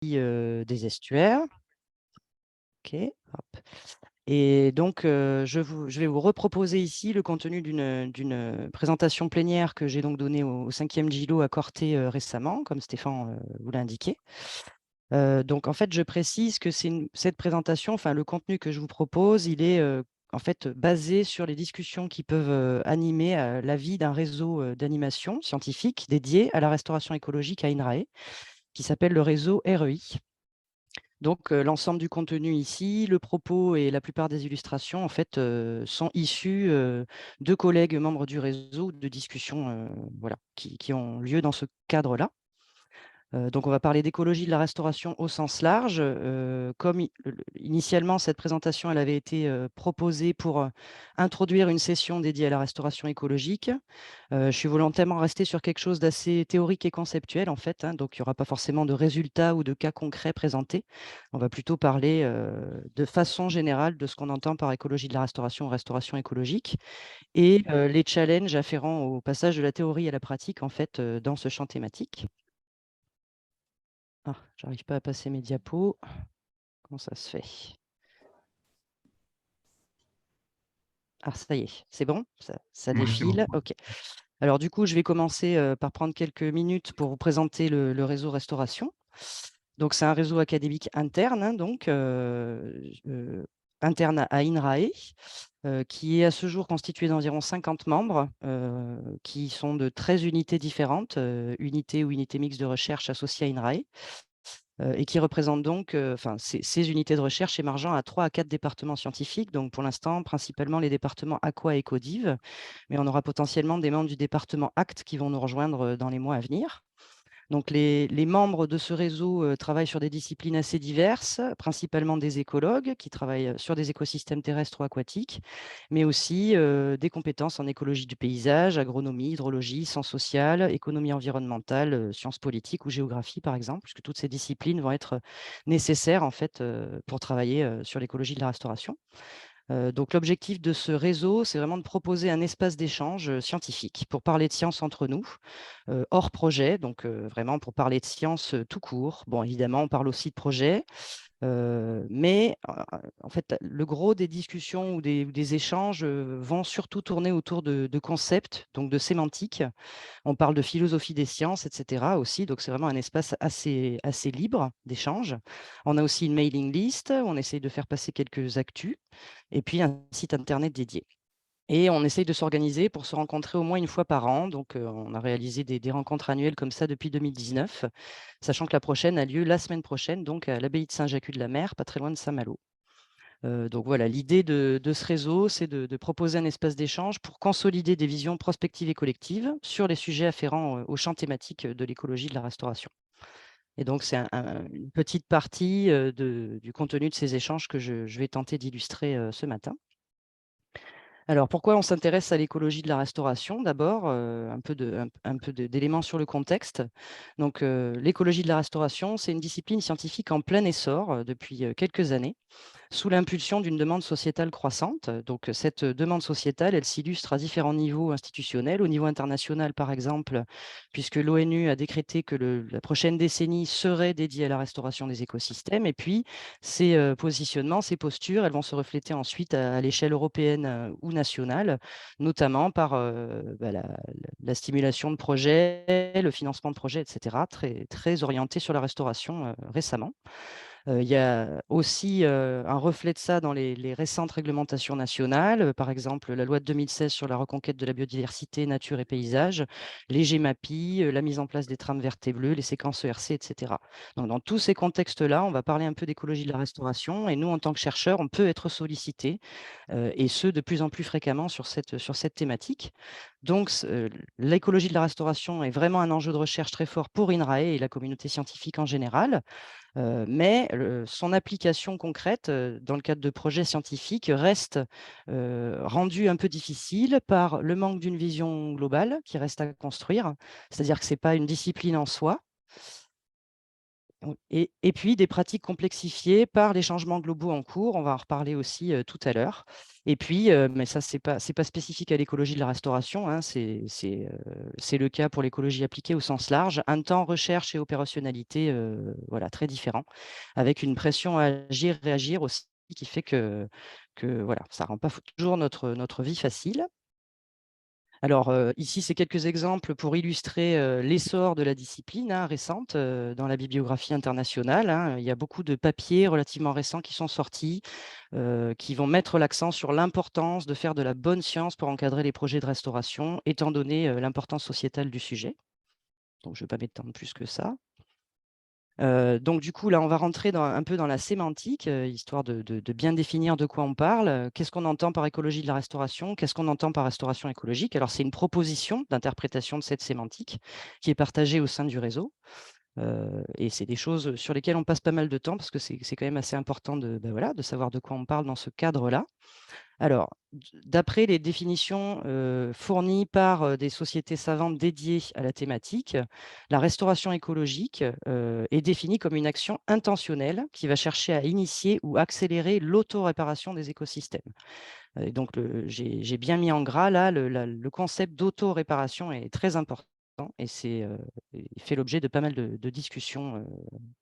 des estuaires. OK, hop. Et donc, je vais vous reproposer ici le contenu d'une présentation plénière que j'ai donc donnée au 5e JILO à Corté, récemment, comme Stéphane, vous l'a indiqué. Donc en fait, je précise que cette présentation, enfin le contenu que je vous propose, il est, en fait, basé sur les discussions qui peuvent, animer, la vie d'un réseau, d'animation scientifique dédié à la restauration écologique à INRAE, qui s'appelle le réseau REI. Donc, l'ensemble du contenu ici, le propos et la plupart des illustrations, en fait, sont issus, de collègues membres du réseau, de discussions, voilà, qui ont lieu dans ce cadre-là. Donc on va parler d'écologie de la restauration au sens large. Comme initialement, cette présentation, elle avait été, proposée pour, introduire une session dédiée à la restauration écologique. Je suis volontairement restée sur quelque chose d'assez théorique et conceptuel, en fait, hein, donc il y aura pas forcément de résultats ou de cas concrets présentés. On va plutôt parler, de façon générale de ce qu'on entend par écologie de la restauration ou restauration écologique et les challenges afférents au passage de la théorie à la pratique, en fait, dans ce champ thématique. Ah, j'arrive pas à passer mes diapos. Comment ça se fait? Ah, ça y est, c'est bon? Ça Oui, c'est bon. défile? OK. Alors du coup, je vais commencer, par prendre quelques minutes pour vous présenter le réseau Restauration. Donc c'est un réseau académique interne, hein, donc interne à INRAE, qui est à ce jour constitué d'environ 50 membres, qui sont de 13 unités différentes, unités ou unités mixtes de recherche associées à INRAE. Et qui représentent donc, enfin ces unités de recherche émargeant à 3 à 4 départements scientifiques, donc pour l'instant principalement les départements Aqua et Codive, mais on aura potentiellement des membres du département Actes qui vont nous rejoindre, dans les mois à venir. Donc les membres de ce réseau, travaillent sur des disciplines assez diverses, principalement des écologues qui travaillent, sur des écosystèmes terrestres ou aquatiques, mais aussi, des compétences en écologie du paysage, agronomie, hydrologie, sciences sociales, économie environnementale, sciences politiques ou géographie par exemple, puisque toutes ces disciplines vont être, nécessaires en fait, pour travailler, sur l'écologie de la restauration. Donc l'objectif de ce réseau, c'est vraiment de proposer un espace d'échange, scientifique pour parler de science entre nous, hors projet, donc vraiment pour parler de science, tout court. Bon, évidemment, on parle aussi de projet, mais en fait, le gros des discussions ou des échanges, vont surtout tourner autour de concepts, donc de sémantique. On parle de philosophie des sciences et cetera aussi, donc c'est vraiment un espace assez libre d'échange. On a aussi une mailing list, où on essaye de faire passer quelques actus et puis un site internet dédié. Et on essaye de s'organiser pour se rencontrer au moins une fois par an. Donc, on a réalisé des rencontres annuelles comme ça depuis 2019, sachant que la prochaine a lieu la semaine prochaine, donc à l'abbaye de Saint-Jacques-de-la-Mer, pas très loin de Saint-Malo. Donc voilà, l'idée de ce réseau, c'est de proposer un espace d'échange pour consolider des visions prospectives et collectives sur les sujets afférents, au champ thématique de l'écologie de la restauration. Et donc c'est une petite partie, du contenu de ces échanges que je vais tenter d'illustrer, ce matin. Alors, pourquoi on s'intéresse à l'écologie de la restauration? D'abord, un peu d'éléments sur le contexte. Donc, l'écologie de la restauration, c'est une discipline scientifique en plein essor, depuis, quelques années, sous l'impulsion d'une demande sociétale croissante. Donc, cette demande sociétale, elle s'illustre à différents niveaux institutionnels. Au niveau international, par exemple, puisque l'ONU a décrété que la prochaine décennie serait dédiée à la restauration des écosystèmes. Et puis, ces positionnements, ces postures, elles vont se refléter ensuite à l'échelle européenne ou nationale, notamment par la stimulation de projets, le financement de projets, etc., très, très orientés sur la restauration récemment. Il y a aussi, un reflet de ça dans les récentes réglementations nationales, par exemple la loi de 2016 sur la reconquête de la biodiversité, nature et paysage, les GEMAPI, la mise en place des trames vertes et bleues, les séquences ERC et cetera. Donc dans tous ces contextes-là, on va parler un peu d'écologie de la restauration et nous, en tant que chercheurs, on peut être sollicités, et ce de plus en plus fréquemment sur cette thématique. Donc l'écologie de la restauration est vraiment un enjeu de recherche très fort pour INRAE et la communauté scientifique en général. Mais son application concrète, dans le cadre de projets scientifiques reste, rendue un peu difficile par le manque d'une vision globale qui reste à construire. C'est-à-dire que ce n'est pas une discipline en soi. Et puis des pratiques complexifiées par les changements globaux en cours, on va en reparler aussi tout à l'heure. Et puis, mais ça, c'est pas spécifique à l'écologie de la restauration, hein, c'est le cas pour l'écologie appliquée au sens large, un temps recherche et opérationnalité voilà, très différent, avec une pression à agir, réagir aussi, qui fait que voilà, ça ne rend pas toujours notre vie facile. Alors, ici, c'est quelques exemples pour illustrer l'essor de la discipline récente dans la bibliographie internationale, hein. Il y a beaucoup de papiers relativement récents qui sont sortis, qui vont mettre l'accent sur l'importance de faire de la bonne science pour encadrer les projets de restauration, étant donné l'importance sociétale du sujet. Donc, je ne vais pas m'étendre plus que ça. Donc du coup, là, on va rentrer un peu dans la sémantique, histoire de bien définir de quoi on parle. Qu'est-ce qu'on entend par écologie de la restauration? Qu'est-ce qu'on entend par restauration écologique? Alors, c'est une proposition d'interprétation de cette sémantique qui est partagée au sein du réseau. Et c'est des choses sur lesquelles on passe pas mal de temps parce que c'est quand même assez important voilà, de savoir de quoi on parle dans ce cadre-là. Alors, d'après les définitions fournies par des sociétés savantes dédiées à la thématique, la restauration écologique est définie comme une action intentionnelle qui va chercher à initier ou accélérer l'auto-réparation des écosystèmes. Et donc, j'ai bien mis en gras là, le concept d'auto-réparation est très important et il fait l'objet de pas mal de discussions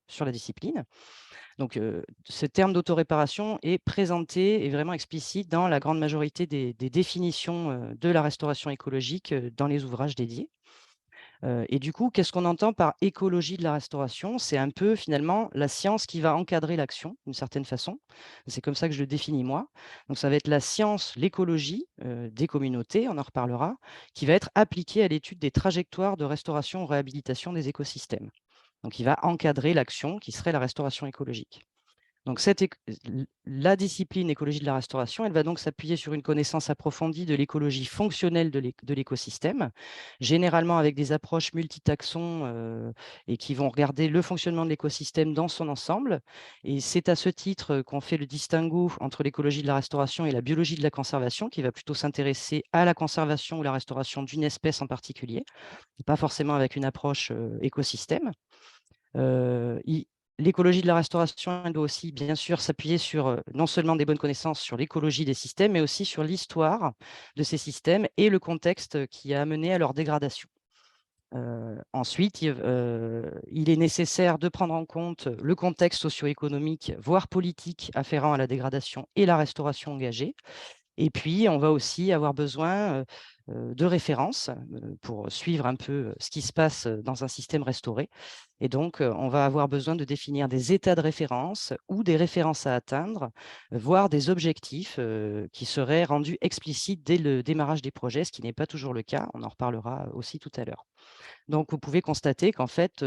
sur la discipline. Donc, ce terme d'autoréparation est présenté et vraiment explicite dans la grande majorité des définitions de la restauration écologique dans les ouvrages dédiés. Et du coup, qu'est-ce qu'on entend par écologie de la restauration? C'est un peu finalement la science qui va encadrer l'action, d'une certaine façon. C'est comme ça que je le définis moi. Donc, ça va être la science, l'écologie des communautés, on en reparlera, qui va être appliquée à l'étude des trajectoires de restauration ou réhabilitation des écosystèmes. Donc, il va encadrer l'action qui serait la restauration écologique. Donc la discipline écologie de la restauration, elle va donc s'appuyer sur une connaissance approfondie de l'écologie fonctionnelle de l'écosystème, généralement avec des approches multitaxons et qui vont regarder le fonctionnement de l'écosystème dans son ensemble. Et c'est à ce titre qu'on fait le distinguo entre l'écologie de la restauration et la biologie de la conservation, qui va plutôt s'intéresser à la conservation ou la restauration d'une espèce en particulier, pas forcément avec une approche écosystème. I L'écologie de la restauration, elle doit aussi bien sûr s'appuyer sur, non seulement des bonnes connaissances sur l'écologie des systèmes, mais aussi sur l'histoire de ces systèmes et le contexte qui a amené à leur dégradation. Ensuite, il est nécessaire de prendre en compte le contexte socio-économique, voire politique afférent à la dégradation et la restauration engagée. Et puis, on va aussi avoir besoin de références pour suivre un peu ce qui se passe dans un système restauré. Et donc, on va avoir besoin de définir des états de référence ou des références à atteindre, voire des objectifs qui seraient rendus explicites dès le démarrage des projets, ce qui n'est pas toujours le cas. On en reparlera aussi tout à l'heure. Donc, vous pouvez constater qu'en fait,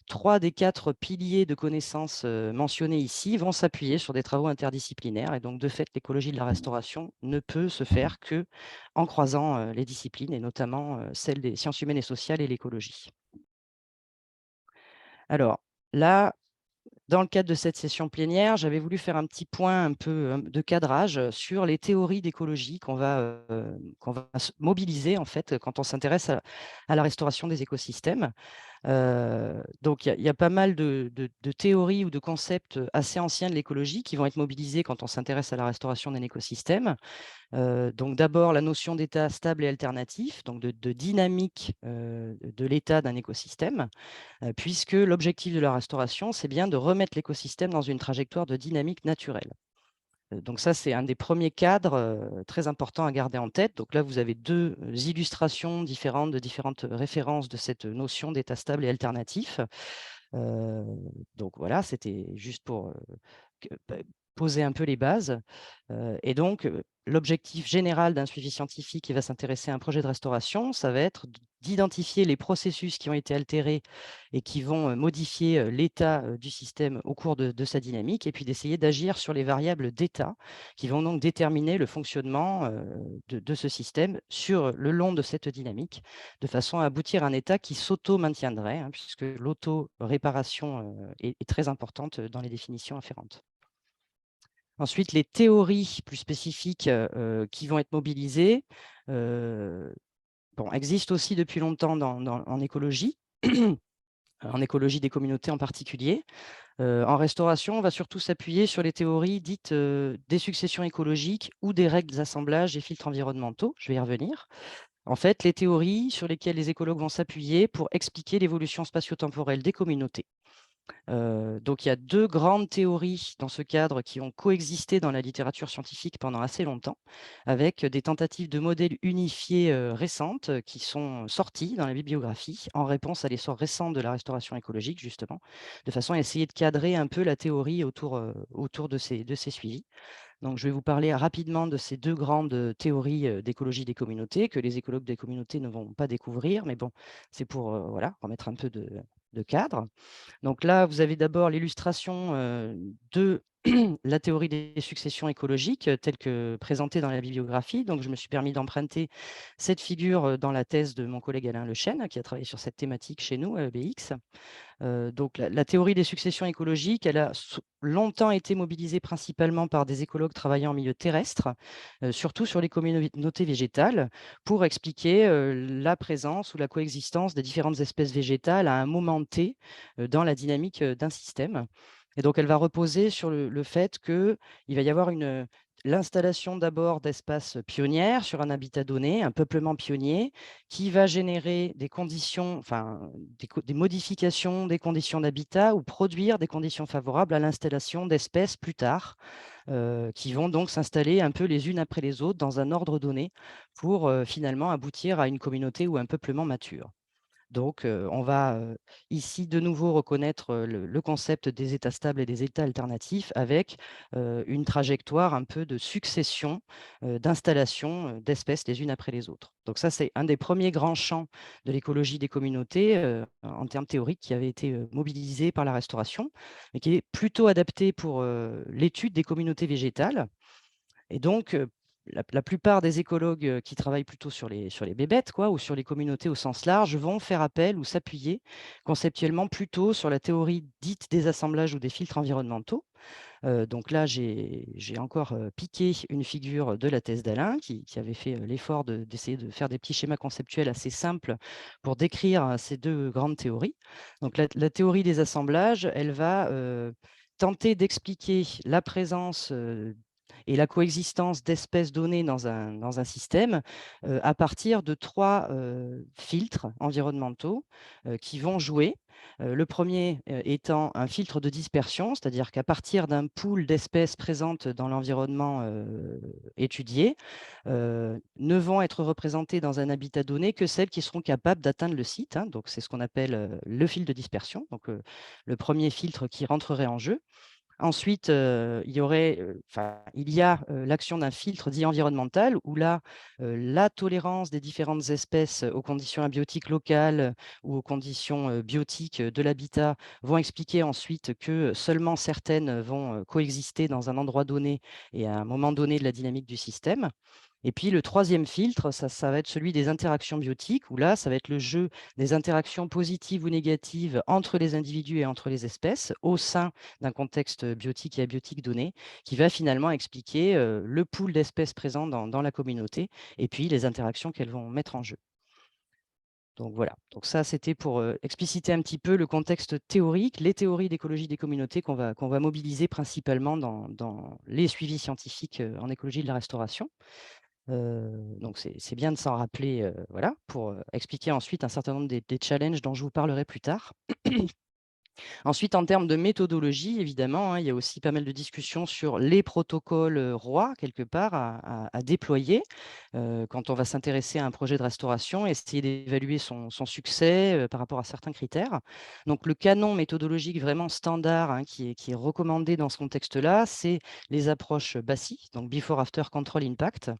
3 des 4 piliers de connaissances mentionnés ici vont s'appuyer sur des travaux interdisciplinaires. Et donc, de fait, l'écologie de la restauration ne peut se faire qu'en croisant les disciplines, et notamment celles des sciences humaines et sociales et l'écologie. Alors là, dans le cadre de cette session plénière, j'avais voulu faire un petit point un peu de cadrage sur les théories d'écologie qu'on va mobiliser en fait quand on s'intéresse à la restauration des écosystèmes. Donc il y a pas mal de théories ou de concepts assez anciens de l'écologie qui vont être mobilisés quand on s'intéresse à la restauration d'un écosystème. Donc d'abord la notion d'état stable et alternatif, donc de dynamique de l'état d'un écosystème, puisque l'objectif de la restauration, c'est bien de remettre l'écosystème dans une trajectoire de dynamique naturelle. Donc ça, c'est un des premiers cadres très importants à garder en tête. Donc là, vous avez deux illustrations différentes de différentes références de cette notion d'état stable et alternatif. Euh, donc voilà, c'était juste pour poser un peu les bases. Et donc, l'objectif général d'un suivi scientifique qui va s'intéresser à un projet de restauration, ça va être d'identifier les processus qui ont été altérés et qui vont modifier l'état du système au cours de sa dynamique, et puis d'essayer d'agir sur les variables d'état qui vont donc déterminer le fonctionnement de ce système sur le long de cette dynamique, de façon à aboutir à un état qui s'auto-maintiendrait, hein, puisque l'auto-réparation est très importante dans les définitions afférentes. Ensuite, les théories plus spécifiques qui vont être mobilisées existent aussi depuis longtemps en écologie. en écologie des communautés en particulier. En restauration, on va surtout s'appuyer sur les théories dites, des successions écologiques ou des règles d'assemblage et filtres environnementaux. Je vais y revenir. En fait, les théories sur lesquelles les écologues vont s'appuyer pour expliquer l'évolution spatio-temporelle des communautés. Donc il y a 2 grandes théories dans ce cadre qui ont coexisté dans la littérature scientifique pendant assez longtemps, avec des tentatives de modèles unifiés, récentes, qui sont sorties dans la bibliographie en réponse à l'essor récent de la restauration écologique justement, de façon à essayer de cadrer un peu la théorie autour de ces suivis. Donc, je vais vous parler rapidement de ces 2 grandes, théories, d'écologie des communautés que les écologues des communautés ne vont pas découvrir, mais bon, c'est pour, voilà, remettre un peu de cadre. Donc là, vous avez d'abord l'illustration, de la théorie des successions écologiques, telle que présentée dans la bibliographie. Donc je me suis permis d'emprunter cette figure, dans la thèse de mon collègue Alain Lechesne, qui a travaillé sur cette thématique chez nous à EBX. Donc la théorie des successions écologiques, elle a longtemps été mobilisée principalement par des écologues travaillant en milieu terrestre, surtout sur les communautés végétales, pour expliquer, la présence ou la coexistence des différentes espèces végétales à un moment T, dans la dynamique, d'un système. Et donc elle va reposer sur le fait qu'il va y avoir l'installation d'abord d'espaces pionnières sur un habitat donné, un peuplement pionnier, qui va générer des conditions, enfin, des modifications des conditions d'habitat ou produire des conditions favorables à l'installation d'espèces plus tard, qui vont donc s'installer un peu les unes après les autres dans un ordre donné pour, finalement aboutir à une communauté ou un peuplement mature. Donc, on va, ici de nouveau reconnaître, le concept des états stables et des états alternatifs avec, une trajectoire un peu de succession, d'installation, d'espèces les unes après les autres. Donc ça, c'est un des premiers grands champs de l'écologie des communautés, en termes théoriques qui avait été, mobilisé par la Restauration, mais qui est plutôt adapté pour, l'étude des communautés végétales. Et donc, la plupart des écologues, qui travaillent plutôt sur les bébêtes quoi, ou sur les communautés au sens large, vont faire appel ou s'appuyer conceptuellement plutôt sur la théorie dite des assemblages ou des filtres environnementaux. Donc là, j'ai encore, piqué une figure de la thèse d'Alain qui avait fait, l'effort d'essayer de faire des petits schémas conceptuels assez simples pour décrire, ces 2 grandes théories. Donc la théorie des assemblages, elle va, tenter d'expliquer la présence, et la coexistence d'espèces données dans un système, à partir de 3 filtres environnementaux, qui vont jouer. Le premier étant un filtre de dispersion, c'est-à-dire qu'à partir d'un pool d'espèces présentes dans l'environnement, étudié, ne vont être représentées dans un habitat donné que celles qui seront capables d'atteindre le site, hein. Donc c'est ce qu'on appelle, le filtre de dispersion, donc le premier filtre qui rentrerait en jeu. Ensuite, il y aurait, il y a, l'action d'un filtre dit environnemental où là, la tolérance des différentes espèces aux conditions abiotiques locales ou aux conditions, biotiques, de l'habitat vont expliquer ensuite que seulement certaines vont, coexister dans un endroit donné et à un moment donné de la dynamique du système. Et puis le troisième filtre, ça va être celui des interactions biotiques, où là, ça va être le jeu des interactions positives ou négatives entre les individus et entre les espèces, au sein d'un contexte biotique et abiotique donné, qui va finalement expliquer, le pool d'espèces présentes dans la communauté et puis les interactions qu'elles vont mettre en jeu. Donc voilà, donc ça c'était pour, expliciter un petit peu le contexte théorique, les théories d'écologie des communautés qu'on va mobiliser principalement dans les suivis scientifiques, en écologie de la restauration. Donc c'est bien de s'en rappeler, voilà, pour, expliquer ensuite un certain nombre des challenges dont je vous parlerai plus tard. Ensuite, en termes de méthodologie, évidemment, hein, il y a aussi pas mal de discussions sur les protocoles, rois, quelque part, à déployer, quand on va s'intéresser à un projet de restauration, essayer d'évaluer son succès, par rapport à certains critères. Donc le canon méthodologique vraiment standard, hein, qui est recommandé dans ce contexte-là, c'est les approches BASI, donc Before After Control Impact,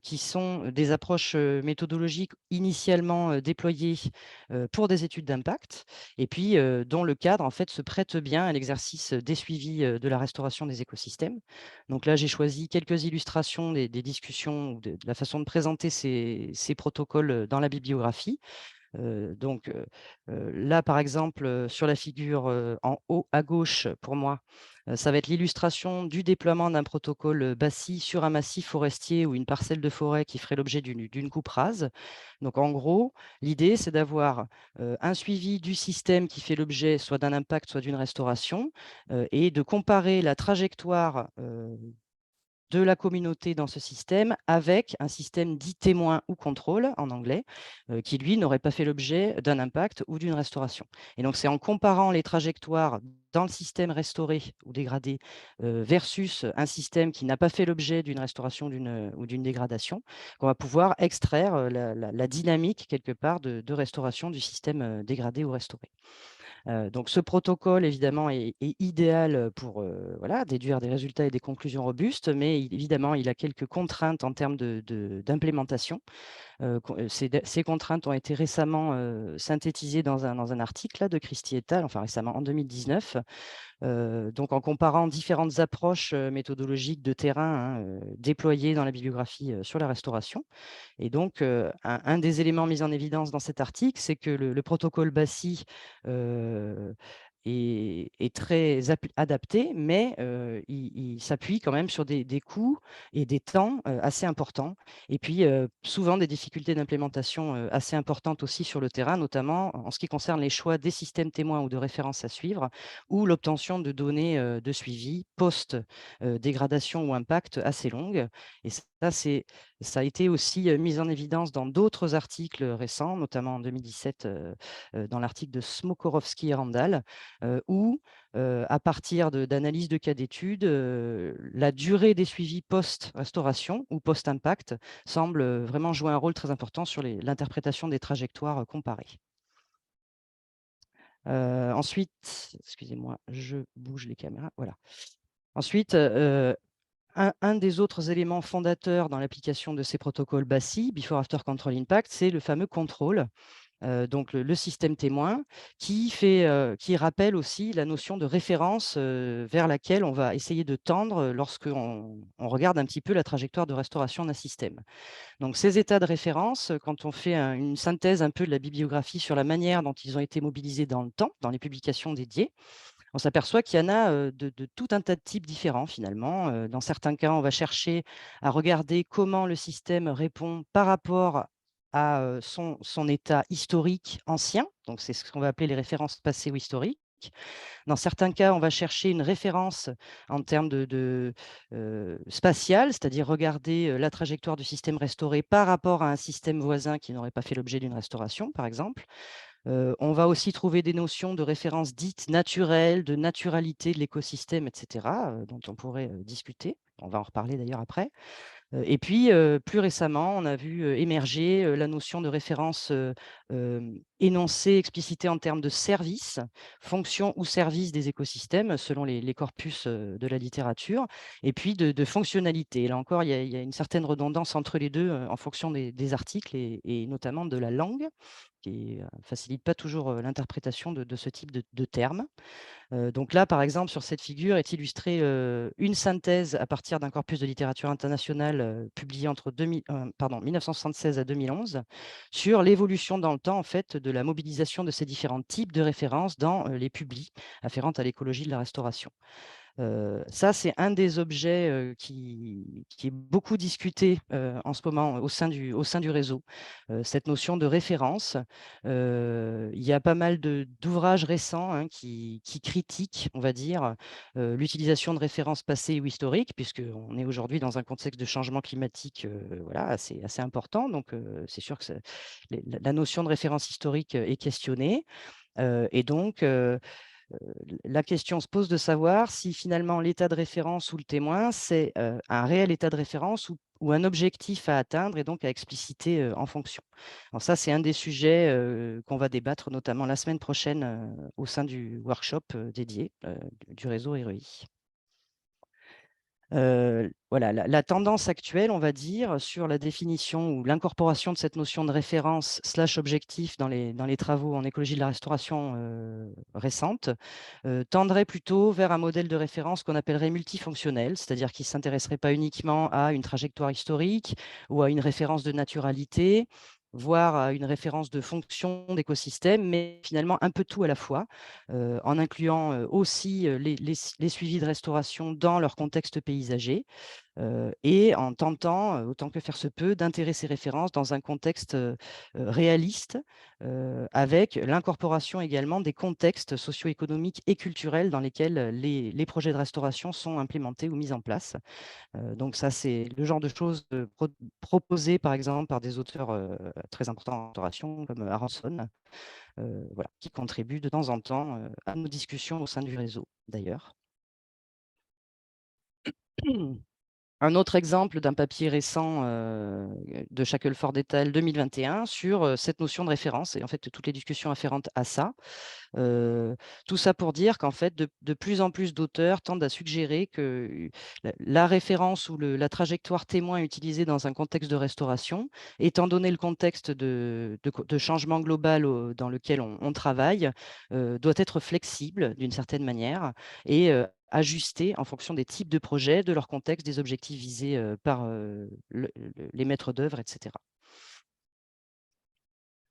qui sont des approches, méthodologiques initialement, déployées, pour des études d'impact et puis, dont le cadre, en fait, se prête bien à l'exercice, des suivis, de la restauration des écosystèmes. Donc là, j'ai choisi quelques illustrations des discussions ou de la façon de présenter ces protocoles, dans la bibliographie. Donc, là, par exemple, sur la figure, en haut à gauche, pour moi, Ça va être l'illustration du déploiement d'un protocole, BASI sur un massif forestier ou une parcelle de forêt qui ferait l'objet d'une coupe rase. Donc en gros, l'idée, c'est d'avoir, un suivi du système qui fait l'objet soit d'un impact, soit d'une restauration, et de comparer la trajectoire, de la communauté dans ce système avec un système dit témoin ou contrôle en anglais, qui lui n'aurait pas fait l'objet d'un impact ou d'une restauration. Et donc c'est en comparant les trajectoires dans le système restauré ou dégradé, versus un système qui n'a pas fait l'objet d'une restauration ou d'une dégradation, qu'on va pouvoir extraire, la dynamique quelque part de restauration du système, dégradé ou restauré. Donc ce protocole évidemment est idéal, pour, voilà, déduire des résultats et des conclusions robustes, mais évidemment, il a quelques contraintes en termes d'implémentation. Ces contraintes ont été récemment, synthétisées dans un article là de Christie et al., enfin récemment en 2019. Donc en comparant différentes approches, méthodologiques de terrain, hein, déployées dans la bibliographie, sur la restauration. Et donc, un des éléments mis en évidence dans cet article, c'est que le protocole BASI, heu, est très adapté, mais il s'appuie quand même sur des coûts et des temps, assez importants, et puis, souvent des difficultés d'implémentation, assez importantes aussi sur le terrain, notamment en ce qui concerne les choix des systèmes témoins ou de référence à suivre, ou l'obtention de données, de suivi post, dégradation ou impact assez longues. Et ça a été aussi, mis en évidence dans d'autres articles, récents, notamment en 2017, dans l'article de Smokorowski et Randall, où, à partir d'analyses de cas d'études, la durée des suivis post-restauration ou post-impact semble, vraiment jouer un rôle très important sur l'interprétation des trajectoires, comparées. Ensuite, excusez-moi, je bouge les caméras, voilà. Ensuite, un des autres éléments fondateurs dans l'application de ces protocoles BASI, Before After Control Impact, c'est le fameux contrôle, donc le système témoin qui rappelle aussi la notion de référence, vers laquelle on va essayer de tendre, lorsqu'on regarde un petit peu la trajectoire de restauration d'un système. Donc ces états de référence, quand on fait une synthèse un peu de la bibliographie sur la manière dont ils ont été mobilisés dans le temps, dans les publications dédiées, on s'aperçoit qu'il y en a, de tout un tas de types différents finalement. Dans certains cas, on va chercher à regarder comment le système répond par rapport à, son état historique ancien, donc c'est ce qu'on va appeler les références passées ou historiques. Dans certains cas, on va chercher une référence en termes spatial, c'est-à-dire regarder, la trajectoire du système restauré par rapport à un système voisin qui n'aurait pas fait l'objet d'une restauration, par exemple. On va aussi trouver des notions de références dites naturelles, de naturalité de l'écosystème, et cetera, dont on pourrait, discuter. On va en reparler d'ailleurs après. Et puis, plus récemment, on a vu, émerger, la notion de référence, énoncée, explicitée en termes de service, fonction ou service des écosystèmes selon les corpus, de la littérature, et puis de fonctionnalité. Et là encore, il y a une certaine redondance entre les 2, en fonction des articles et notamment de la langue qui, facilite pas toujours, l'interprétation de ce type de termes. Donc là, par exemple, sur cette figure est illustrée, une synthèse à partir d'un corpus de littérature internationale, publié entre 1976 à 2011, sur l'évolution dans le temps, en fait, de la mobilisation de ces différents types de références dans, les publis afférentes à l'écologie de la restauration. Ça, c'est un des objets, qui est beaucoup discuté, en ce moment au sein du réseau, cette notion de référence. Il y a pas mal d'ouvrages récents, hein, qui critiquent, on va dire, l'utilisation de références passées ou historiques, puisqu'on est aujourd'hui dans un contexte de changement climatique, voilà, assez important. Donc, c'est sûr que la notion de référence historique, est questionnée, et donc, la question se pose de savoir si finalement l'état de référence ou le témoin, c'est, un réel état de référence ou un objectif à atteindre et donc à expliciter, en fonction. Alors ça, c'est un des sujets, qu'on va débattre notamment la semaine prochaine, au sein du workshop, dédié, du réseau REI. Voilà, la tendance actuelle, on va dire, sur la définition ou l'incorporation de cette notion de référence slash objectif dans les travaux en écologie de la restauration, récentes, tendrait plutôt vers un modèle de référence qu'on appellerait multifonctionnel, c'est-à-dire qui ne s'intéresserait pas uniquement à une trajectoire historique ou à une référence de naturalité, voire à une référence de fonction d'écosystème, mais finalement un peu tout à la fois, en incluant, aussi, les suivis de restauration dans leur contexte paysager. Et en tentant, autant que faire se peut, d'intégrer ces références dans un contexte, réaliste, avec l'incorporation également des contextes socio-économiques et culturels dans lesquels, les projets de restauration sont implémentés ou mis en place. Donc ça, c'est le genre de choses, proposées par exemple par des auteurs, très importants en restauration comme Aronson, voilà, qui contribuent de temps en temps, à nos discussions au sein du réseau d'ailleurs. Un autre exemple d'un papier récent, de Shackelford et al. 2021 sur, cette notion de référence et en fait toutes les discussions afférentes à ça. Heu, Tout ça pour dire qu'en fait de plus en plus d'auteurs tendent à suggérer que la référence ou la trajectoire témoin utilisée dans un contexte de restauration, étant donné le contexte de changement global dans lequel on travaille, doit être flexible d'une certaine manière et ajustée en fonction des types de projets, de leur contexte, des objectifs visés, par, les maîtres d'œuvre et cetera.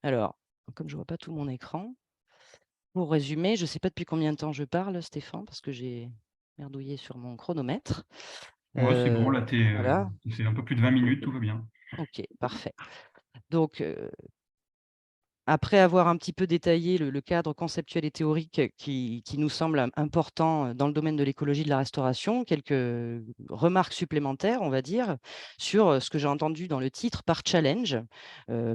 Alors, comme je ne vois pas tout mon écran, pour résumer, je ne sais pas depuis combien de temps je parle, Stéphane, parce que j'ai merdouillé sur mon chronomètre. Ouais, c'est bon, là, Voilà, c'est un peu plus de 20 minutes, tout va bien. OK, parfait. Donc, après avoir un petit peu détaillé le cadre conceptuel et théorique qui nous semble important, dans le domaine de l'écologie de la restauration, quelques remarques supplémentaires, on va dire, sur, ce que j'ai entendu dans le titre par challenge,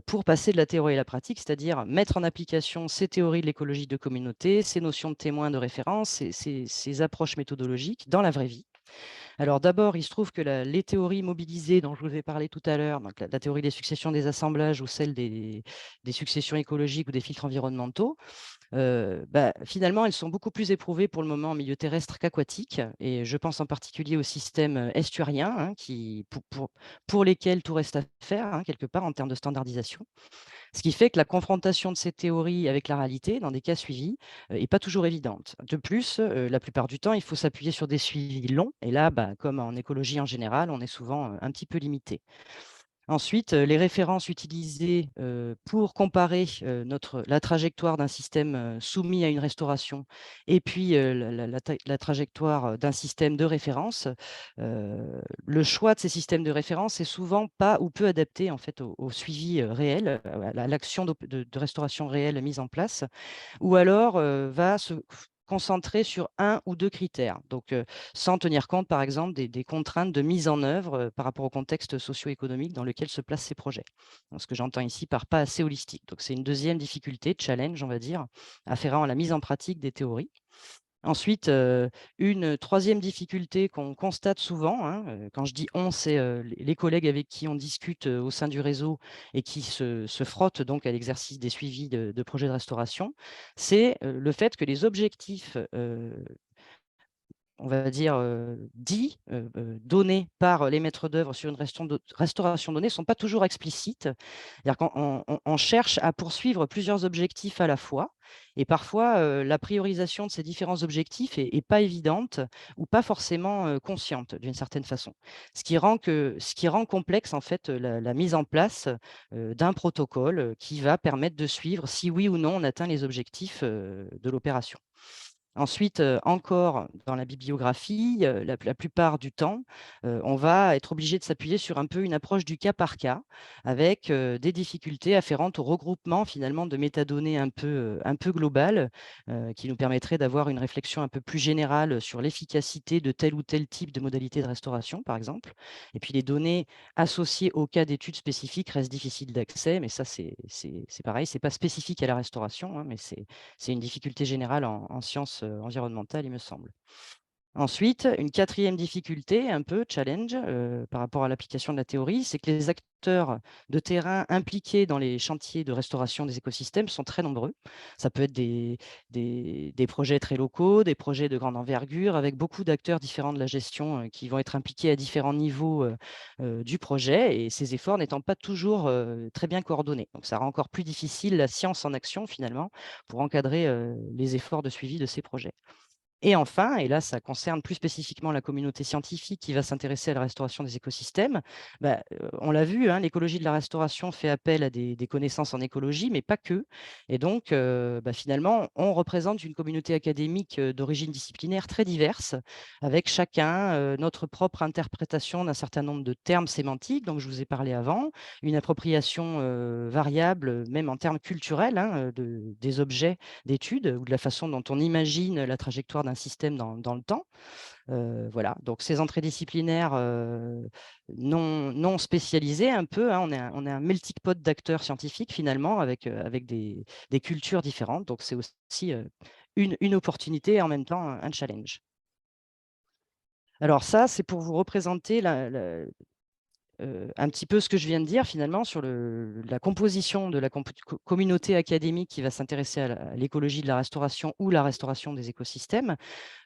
pour passer de la théorie à la pratique, c'est-à-dire mettre en application ces théories de l'écologie de communauté, ces notions de témoins de référence, ces approches méthodologiques dans la vraie vie. Alors d'abord, il se trouve que les théories mobilisées dont je vous ai parlé tout à l'heure, donc la théorie des successions des assemblages ou celle des successions écologiques ou des filtres environnementaux, finalement, elles sont beaucoup plus éprouvées pour le moment en milieu terrestre qu'aquatique. Et je pense en particulier aux systèmes estuariens, hein, pour lesquels tout reste à faire, hein, quelque part, en termes de standardisation. Ce qui fait que la confrontation de ces théories avec la réalité, dans des cas suivis, est pas toujours évidente. De plus, la plupart du temps, il faut s'appuyer sur des suivis longs et là, comme en écologie en général, on est souvent, un petit peu limité. Ensuite, les références utilisées, pour comparer, la trajectoire d'un système, soumis à une restauration et puis, la trajectoire, d'un système de référence, le choix de ces systèmes de référence est souvent pas ou peu adapté en fait au suivi, réel, à l'action de restauration réelle mise en place ou alors, va se concentrer sur un ou 2 critères. Donc, sans tenir compte, par exemple, des contraintes de mise en œuvre, par rapport au contexte socio-économique dans lequel se placent ces projets. Donc ce que j'entends ici par pas assez holistique. Donc c'est une deuxième difficulté, challenge, on va dire, afférent à la mise en pratique des théories. Ensuite, une troisième difficulté qu'on constate souvent, hein, quand je dis «on», c'est, les collègues avec qui on discute, au sein du réseau et qui se frottent donc à l'exercice des suivis de projets de restauration, c'est, le fait que les objectifs, on va dire, dits, donnés par les maîtres d'œuvre sur une restauration donnée ne sont pas toujours explicites. C'est-à-dire qu'on cherche à poursuivre plusieurs objectifs à la fois et parfois, la priorisation de ces différents objectifs est pas évidente ou pas forcément, consciente d'une certaine façon. Ce qui rend complexe en fait, la mise en place, d'un protocole, qui va permettre de suivre si oui ou non on atteint les objectifs, de l'opération. Ensuite, encore dans la bibliographie, la plupart du temps, on va être obligé de s'appuyer sur un peu une approche du cas par cas avec, des difficultés afférentes au regroupement finalement de métadonnées un peu globales, qui nous permettraient d'avoir une réflexion un peu plus générale sur l'efficacité de tel ou tel type de modalité de restauration, par exemple. Et puis les données associées au cas d'études spécifiques restent difficiles d'accès, mais ça c'est pareil, c'est pas spécifique à la restauration, hein, mais c'est une difficulté générale en sciences, environnementales, il me semble. Ensuite, une quatrième difficulté, un peu challenge, par rapport à l'application de la théorie, c'est que les acteurs de terrain impliqués dans les chantiers de restauration des écosystèmes sont très nombreux. Ça peut être des projets très locaux, des projets de grande envergure, avec beaucoup d'acteurs différents de la gestion, qui vont être impliqués à différents niveaux, du projet et ces efforts n'étant pas toujours, très bien coordonnés. Donc ça rend encore plus difficile la science en action finalement pour encadrer, les efforts de suivi de ces projets. Et enfin, et là, ça concerne plus spécifiquement la communauté scientifique qui va s'intéresser à la restauration des écosystèmes. On l'a vu, hein, l'écologie de la restauration fait appel à des connaissances en écologie, mais pas que. Et donc, finalement, on représente une communauté académique d'origine disciplinaire très diverse, avec chacun notre propre interprétation d'un certain nombre de termes sémantiques, dont je vous ai parlé avant, une appropriation variable, même en termes culturels, hein, des objets d'études ou de la façon dont on imagine la trajectoire d'un système dans le temps. Voilà, donc ces entrées disciplinaires non spécialisées un peu, hein, on est un melting pot d'acteurs scientifiques finalement avec des cultures différentes. Donc c'est aussi une opportunité et en même temps un challenge. Alors ça, c'est pour vous représenter un petit peu ce que je viens de dire finalement sur la composition de la communauté académique qui va s'intéresser à l'écologie de la restauration ou la restauration des écosystèmes.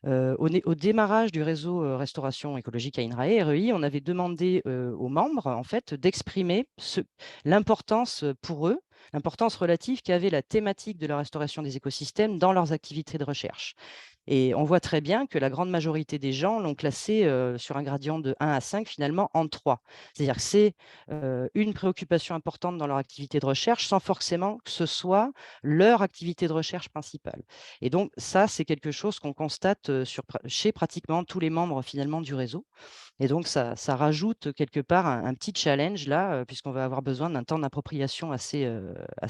Au démarrage du réseau restauration écologique à INRAE, REI, on avait demandé aux membres en fait, d'exprimer l'importance pour eux, l'importance relative qu'avait la thématique de la restauration des écosystèmes dans leurs activités de recherche. Et on voit très bien que la grande majorité des gens l'ont classé sur un gradient de 1 à 5 finalement en 3. C'est-à-dire que c'est une préoccupation importante dans leur activité de recherche sans forcément que ce soit leur activité de recherche principale. Et donc ça, c'est quelque chose qu'on constate chez pratiquement tous les membres finalement du réseau. Et donc ça rajoute quelque part un petit challenge là, puisqu'on va avoir besoin d'un temps d'appropriation assez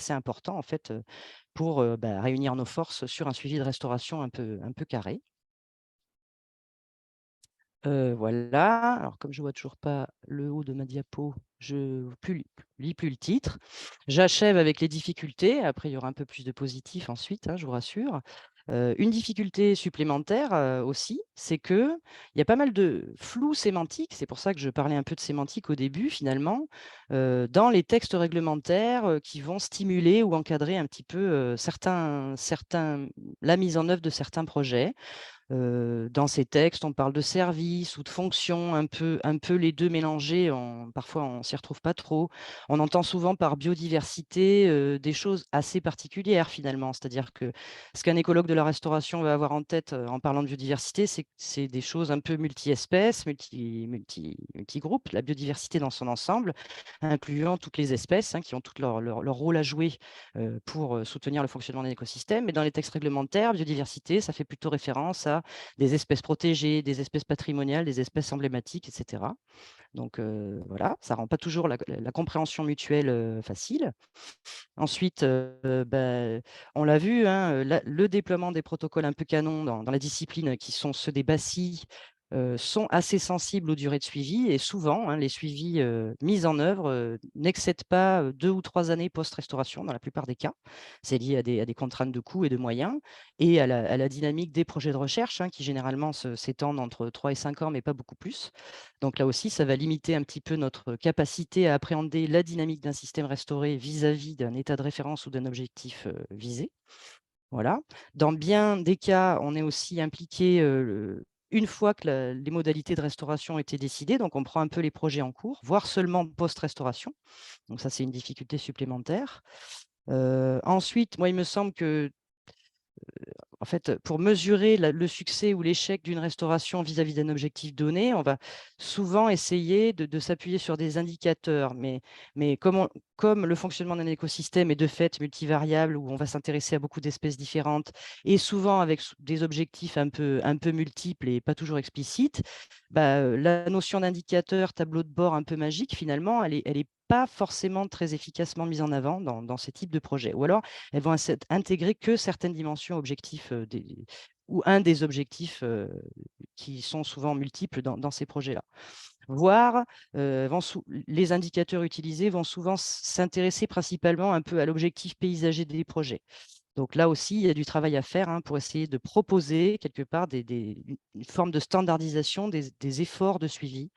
important en fait, pour, réunir nos forces sur un suivi de restauration un peu carré. Voilà, alors comme je vois toujours pas le haut de ma diapo, je lis plus le titre. J'achève avec les difficultés, après il y aura un peu plus de positif ensuite, hein, je vous rassure. Une difficulté supplémentaire, aussi, c'est qu'il y a pas mal de flou sémantique, c'est pour ça que je parlais un peu de sémantique au début finalement, dans les textes réglementaires, qui vont stimuler ou encadrer un petit peu, la mise en œuvre de certains projets. Dans ces textes, on parle de services ou de fonctions, un peu les 2 mélangés, parfois on s'y retrouve pas trop. On entend souvent par biodiversité, des choses assez particulières finalement. C'est-à-dire que ce qu'un écologue de la restauration va avoir en tête, en parlant de biodiversité, c'est des choses un peu multi-espèces, multi-groupes, la biodiversité dans son ensemble, incluant toutes les espèces, hein, qui ont toutes leur rôle à jouer, pour, soutenir le fonctionnement d'un écosystème. Mais dans les textes réglementaires, biodiversité, ça fait plutôt référence à des espèces protégées, des espèces patrimoniales, des espèces emblématiques, et cetera. Donc voilà, ça rend pas toujours la compréhension mutuelle, facile. Ensuite, on l'a vu, hein, le déploiement des protocoles un peu canons dans la discipline qui sont ceux des BACI, sont assez sensibles aux durées de suivi et souvent, hein, les suivis, mis en œuvre, n'excèdent pas, 2 ou 3 années post-restauration dans la plupart des cas. C'est lié à des contraintes de coûts et de moyens et à la dynamique des projets de recherche, hein, qui généralement s'étendent entre 3 et 5 ans, mais pas beaucoup plus. Donc là aussi, ça va limiter un petit peu notre capacité à appréhender la dynamique d'un système restauré vis-à-vis d'un état de référence ou d'un objectif visé. Voilà. Dans bien des cas, on est aussi impliqué une fois que les modalités de restauration ont été décidées. Donc, on prend un peu les projets en cours, voire seulement post-restauration. Donc, ça, c'est une difficulté supplémentaire. Ensuite, moi, il me semble que en fait, pour mesurer le succès ou l'échec d'une restauration vis-à-vis d'un objectif donné, on va souvent essayer de s'appuyer sur des indicateurs. Mais comme le fonctionnement d'un écosystème est de fait multivariable, où on va s'intéresser à beaucoup d'espèces différentes, et souvent avec des objectifs un peu multiples et pas toujours explicites, la notion d'indicateur, tableau de bord un peu magique, finalement, elle est pas forcément très efficacement mise en avant dans ces types de projets. Ou alors, elles vont intégrer que certaines dimensions objectifs ou un des objectifs qui sont souvent multiples dans ces projets-là. Voire, les indicateurs utilisés vont souvent s'intéresser principalement un peu à l'objectif paysager des projets. Donc là aussi, il y a du travail à faire, hein, pour essayer de proposer quelque part une forme de standardisation des efforts de suivi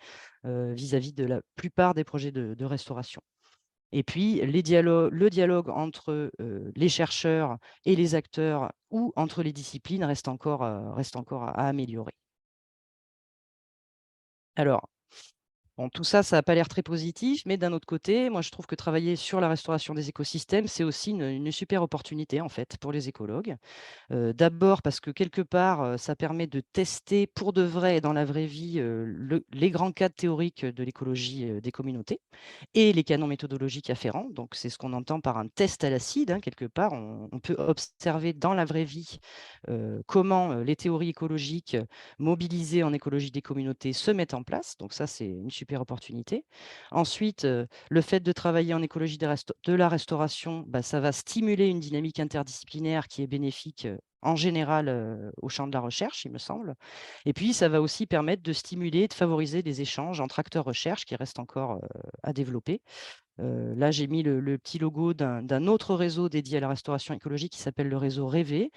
vis-à-vis de la plupart des projets de restauration. Et puis, le dialogue entre les chercheurs et les acteurs ou entre les disciplines reste encore à améliorer. Alors, Bon, tout ça, ça a pas l'air très positif, mais d'un autre côté, moi, je trouve que travailler sur la restauration des écosystèmes, c'est aussi une super opportunité, en fait, pour les écologues. D'abord parce que quelque part, ça permet de tester pour de vrai, dans la vraie vie, les grands cadres théoriques de l'écologie, des communautés et les canons méthodologiques afférents. Donc c'est ce qu'on entend par un test à l'acide, hein, quelque part. On peut observer dans la vraie vie, comment, les théories écologiques, mobilisées en écologie des communautés se mettent en place. Donc ça, c'est une super opportunité. Ensuite, le fait de travailler en écologie de la restauration, bah, ça va stimuler une dynamique interdisciplinaire qui est bénéfique, en général, au champ de la recherche, il me semble. Et puis, ça va aussi permettre de stimuler, de favoriser des échanges entre acteurs recherche qui restent encore, à développer. Là, j'ai mis le petit logo d'un autre réseau dédié à la restauration écologique qui s'appelle le réseau Rêver,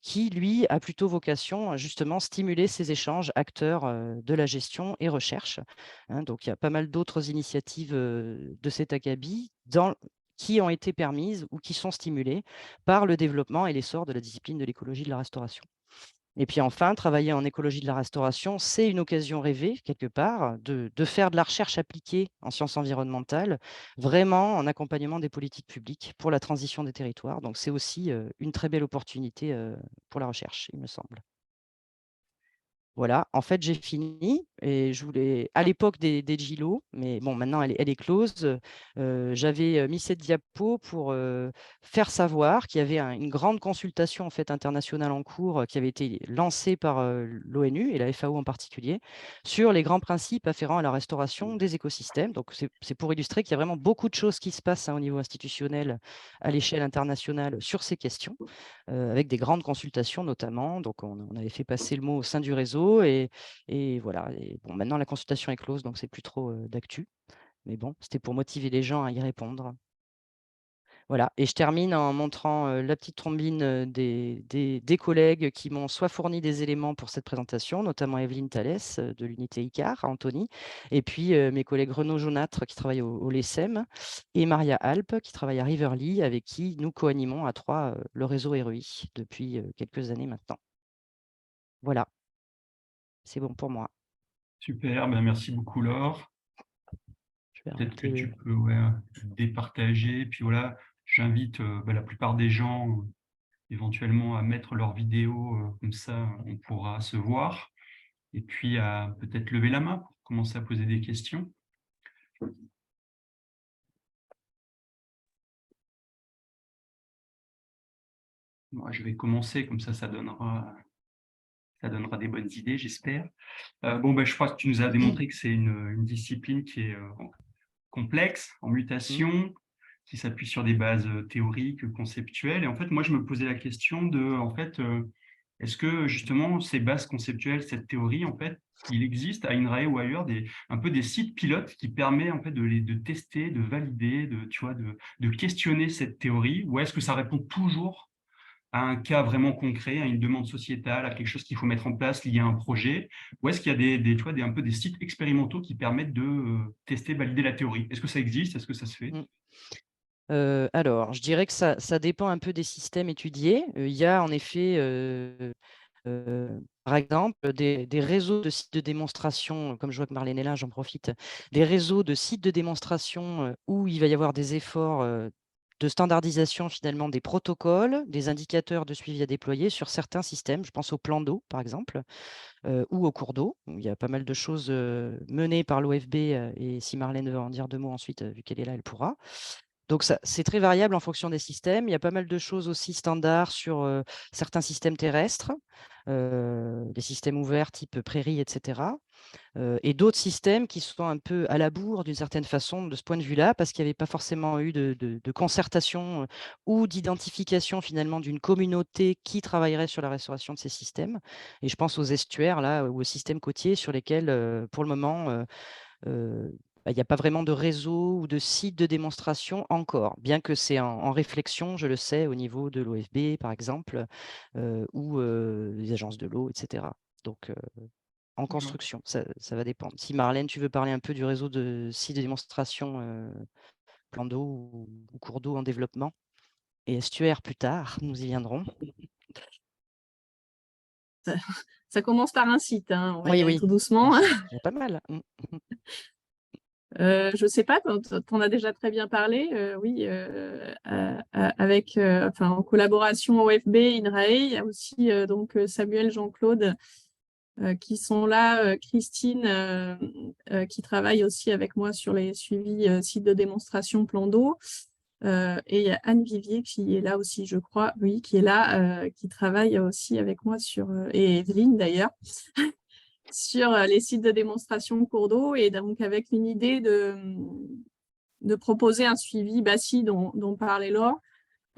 qui lui a plutôt vocation à justement stimuler ces échanges acteurs, de la gestion et recherche, hein. Donc il y a pas mal d'autres initiatives, de cet acabit qui ont été permises ou qui sont stimulées par le développement et l'essor de la discipline de l'écologie de la restauration. Et puis enfin, travailler en écologie de la restauration, c'est une occasion rêvée, quelque part, de faire de la recherche appliquée en sciences environnementales, vraiment en accompagnement des politiques publiques pour la transition des territoires. Donc c'est aussi, une très belle opportunité, pour la recherche, il me semble. Voilà, en fait, j'ai fini et je voulais à l'époque des Djilo, mais bon, maintenant elle est close, j'avais, mis cette diapo pour, faire savoir qu'il y avait une grande consultation, en fait, internationale en cours, qui avait été lancée par, l'ONU et la FAO en particulier, sur les grands principes afférents à la restauration des écosystèmes. Donc c'est pour illustrer qu'il y a vraiment beaucoup de choses qui se passent, hein, au niveau institutionnel, à l'échelle internationale sur ces questions, avec des grandes consultations notamment. Donc on avait fait passer le mot au sein du réseau et voilà et bon maintenant la consultation est close, donc c'est plus trop, d'actu. Mais bon, c'était pour motiver les gens à y répondre. Voilà et je termine en montrant, la petite trombine, des collègues qui m'ont soit fourni des éléments pour cette présentation, notamment Evelyne Thalès, de l'unité ICAR à Antony et puis, mes collègues Renaud Jaunâtre qui travaille au LECEM et Maria Alp qui travaille à Riverly avec qui nous co-animons à 3, le réseau REI depuis, quelques années maintenant. Voilà, c'est bon pour moi. Super, ben, merci beaucoup Laure. Je vais Peut-être que remonter tu le peux, ouais, départager. Puis voilà, j'invite, bah, la plupart des gens, éventuellement à mettre leurs vidéos, comme ça on pourra se voir et puis à peut-être lever la main pour commencer à poser des questions. Moi, je vais commencer, comme ça donnera des bonnes idées, j'espère. Bon, ben, je crois que tu nous as démontré que c'est une discipline qui est, complexe, en mmh, mutation, qui s'appuie sur des bases, théoriques, conceptuelles et en fait, moi, je me posais la question de, en fait, est-ce que justement ces bases conceptuelles, cette théorie, en fait, il existe à INRAE ou ailleurs un peu des sites pilotes qui permet en fait de tester, de valider, tu vois, de questionner cette théorie? Ou est-ce que ça répond toujours à un cas vraiment concret, à une demande sociétale, à quelque chose qu'il faut mettre en place lié à un projet? Ou est-ce qu'il y a tu vois, un peu des sites expérimentaux qui permettent de tester, valider la théorie? Est-ce que ça existe? Est-ce que ça se fait? mmh. Alors, je dirais que ça dépend un peu des systèmes étudiés. Il y a en effet, par exemple, des réseaux de sites de démonstration, comme je vois que Marlène est là, j'en profite, des réseaux de sites de démonstration, où il va y avoir des efforts, de standardisation finalement des protocoles, des indicateurs de suivi à déployer sur certains systèmes. Je pense au plan d'eau, par exemple, ou aux cours d'eau, où il y a pas mal de choses, menées par l'OFB, et si Marlène veut en dire 2 mots ensuite, vu qu'elle est là, elle pourra. Donc ça c'est très variable en fonction des systèmes. Il y a pas mal de choses aussi standards sur, certains systèmes terrestres, des systèmes ouverts type prairies et cetera, et d'autres systèmes qui sont un peu à la bourre d'une certaine façon de ce point de vue-là, parce qu'il n'y avait pas forcément eu de concertation, ou d'identification finalement d'une communauté qui travaillerait sur la restauration de ces systèmes et je pense aux estuaires là, ou aux systèmes côtiers sur lesquels, pour le moment, bah, il y a pas vraiment de réseau ou de site de démonstration encore, bien que c'est en réflexion, je le sais, au niveau de l'OFB, par exemple, ou des agences de l'eau et cetera. Donc en D'accord. construction, ça va dépendre. Si Marlène, tu veux parler un peu du réseau de sites de démonstration, plan d'eau ou cours d'eau en développement et estuaires plus tard, nous y viendrons. Ça ça commence par un site, hein, on va y Oui, aller oui, tout doucement. déjà pas mal. Mmh. Je ne sais pas, tu en as déjà très bien parlé, oui, avec, enfin, en collaboration OFB, INRAE, il y a aussi donc Samuel, Jean-Claude qui sont là, Christine qui travaille aussi avec moi sur les suivis sites de démonstration plan d'eau, et il y a Anne Vivier qui est là aussi, je crois, oui, qui est là, qui travaille aussi avec moi sur, et Evelyne d'ailleurs, sur les sites de démonstration cours d'eau, et donc avec une idée de proposer un suivi BASI dont parlait Laure,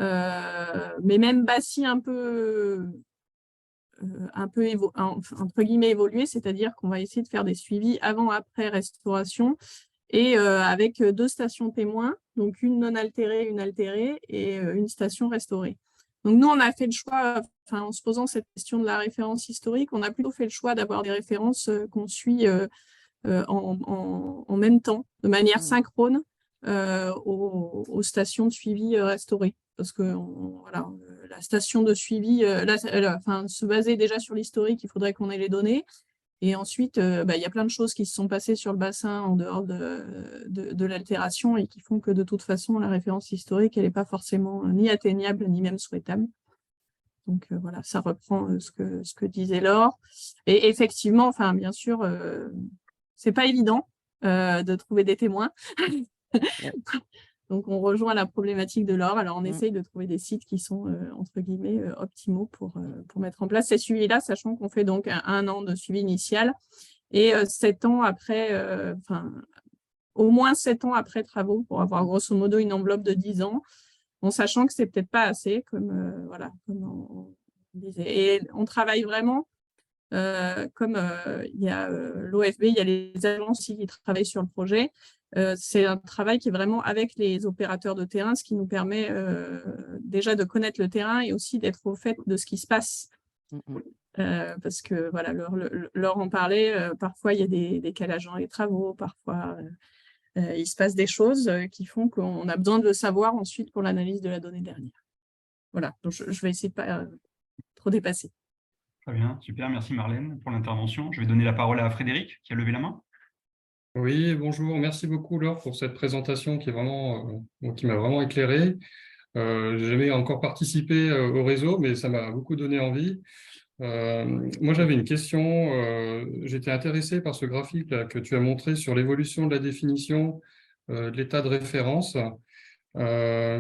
mais même BASI un peu entre guillemets évolué, c'est-à-dire qu'on va essayer de faire des suivis avant-après restauration, et avec 2 stations témoins, donc une non altérée, une altérée, et une station restaurée. Donc nous, on a fait le choix, enfin, en se posant cette question de la référence historique, on a plutôt fait le choix d'avoir des références qu'on suit en même temps, de manière synchrone, aux stations de suivi restaurées. Parce que voilà, la station de suivi, enfin, se baser déjà sur l'historique, il faudrait qu'on ait les données. Et ensuite, il y a plein de choses qui se sont passées sur le bassin en dehors de l'altération, et qui font que de toute façon, la référence historique, elle n'est pas forcément ni atteignable, ni même souhaitable. Donc voilà, ça reprend ce que disait Laure. Et effectivement, enfin, bien sûr, c'est pas évident de trouver des témoins. Donc, on rejoint la problématique de Laure. Alors, on essaye de trouver des sites qui sont, entre guillemets, optimaux pour mettre en place ces suivis-là, sachant qu'on fait donc un an de suivi initial et 7 ans après, enfin, au moins 7 ans après travaux pour avoir grosso modo une enveloppe de 10 ans, en sachant que c'est peut-être pas assez, comme, voilà, comme on disait. Et on travaille vraiment comme il y a l'OFB, il y a les agences qui travaillent sur le projet. C'est un travail qui est vraiment avec les opérateurs de terrain, ce qui nous permet déjà de connaître le terrain et aussi d'être au fait de ce qui se passe. Parce que voilà, Laure en parlait, parfois il y a des décalages dans les travaux, parfois il se passe des choses qui font qu'on a besoin de le savoir ensuite pour l'analyse de la donnée dernière. Voilà, donc je vais essayer de pas trop dépasser. Très bien, super, merci Marlène pour l'intervention. Je vais donner la parole à Frédéric qui a levé la main. Oui, bonjour. Merci beaucoup, Laure, pour cette présentation qui est vraiment, qui m'a vraiment éclairé. J'ai jamais encore participé au réseau, mais ça m'a beaucoup donné envie. Moi, j'avais une question. J'étais intéressé par ce graphique là, que tu as montré sur l'évolution de la définition de l'état de référence. Et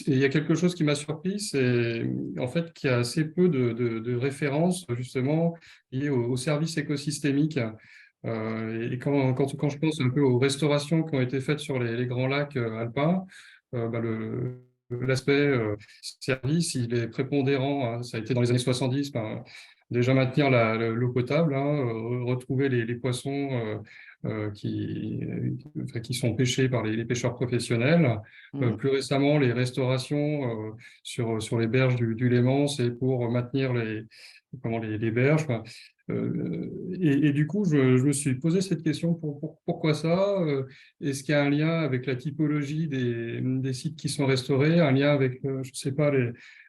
il y a quelque chose qui m'a surpris, c'est en fait qu'il y a assez peu de références justement liées au services écosystémiques. Et quand je pense un peu aux restaurations qui ont été faites sur les grands lacs alpins, l'aspect service, il est prépondérant, hein. Ça a été dans les années 70, ben, déjà maintenir l'eau potable, hein, retrouver les poissons qui sont pêchés par les pêcheurs professionnels. Plus récemment, les restaurations sur les berges du Léman, c'est pour maintenir les berges. Enfin, et du coup, je me suis posé cette question, pourquoi ça? Est-ce qu'il y a un lien avec la typologie des sites qui sont restaurés, un lien avec, je ne sais pas,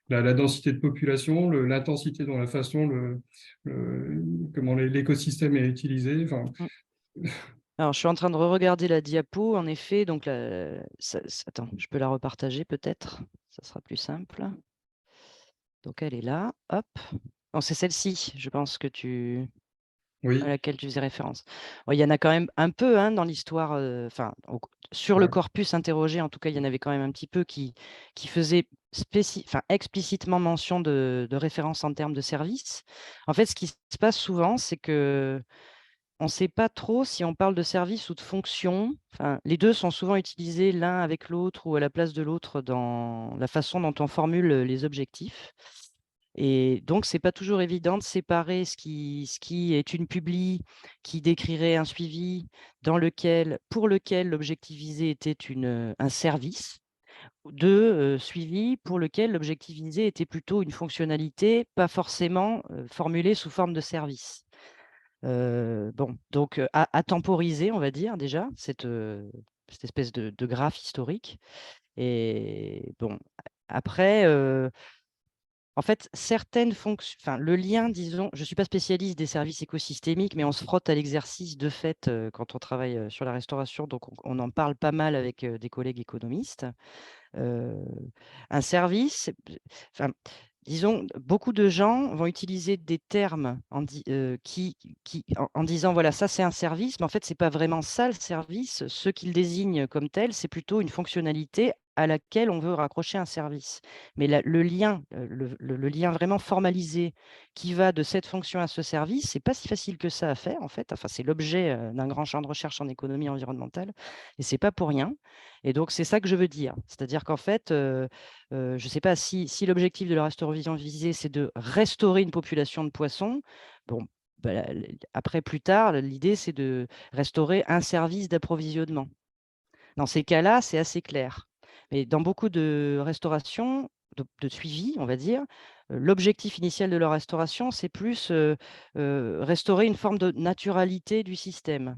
la densité de population, l'intensité dans la façon, comment l'écosystème est utilisé. Enfin, Alors, je suis en train de regarder la diapo, en effet. Donc, attends, je peux la repartager peut-être. Ça sera plus simple. Donc, elle est là. Hop. Bon, c'est celle-ci, je pense, à oui, laquelle tu faisais référence. Bon, il y en a quand même un peu dans l'histoire. Enfin, sur le ouais, corpus interrogé, en tout cas, il y en avait quand même un petit peu qui faisaient explicitement mention de référence en termes de service. En fait, ce qui se passe souvent, c'est que on ne sait pas trop si on parle de service ou de fonction. Enfin, les deux sont souvent utilisés l'un avec l'autre ou à la place de l'autre dans la façon dont on formule les objectifs. Et donc, ce n'est pas toujours évident de séparer ce qui est une publi qui décrirait un suivi pour lequel l'objectif visé était un service, de suivi pour lequel l'objectif visé était plutôt une fonctionnalité, pas forcément formulée sous forme de service. Bon, donc à temporiser, on va dire déjà, cette espèce de graphe historique. Et bon, après, En fait, certaines fonctions, enfin, le lien, disons, je ne suis pas spécialiste des services écosystémiques, mais on se frotte à l'exercice de fait quand on travaille sur la restauration, donc on en parle pas mal avec des collègues économistes. Un service, enfin, disons, beaucoup de gens vont utiliser des termes en disant, voilà, ça c'est un service, mais en fait, ce n'est pas vraiment ça le service. Ce qu'ils désignent comme tel, c'est plutôt une fonctionnalité à laquelle on veut raccrocher un service. Mais le lien, le lien vraiment formalisé qui va de cette fonction à ce service, c'est pas si facile que ça à faire, en fait. Enfin, c'est l'objet d'un grand champ de recherche en économie environnementale, et c'est pas pour rien. Et donc, c'est ça que je veux dire. C'est-à-dire qu'en fait, je ne sais pas si l'objectif de la restauration visée, c'est de restaurer une population de poissons. Bon, bah, après, plus tard, l'idée, c'est de restaurer un service d'approvisionnement. Dans ces cas-là, c'est assez clair. Mais dans beaucoup de restaurations, de suivi, on va dire, l'objectif initial de la restauration, c'est plus restaurer une forme de naturalité du système.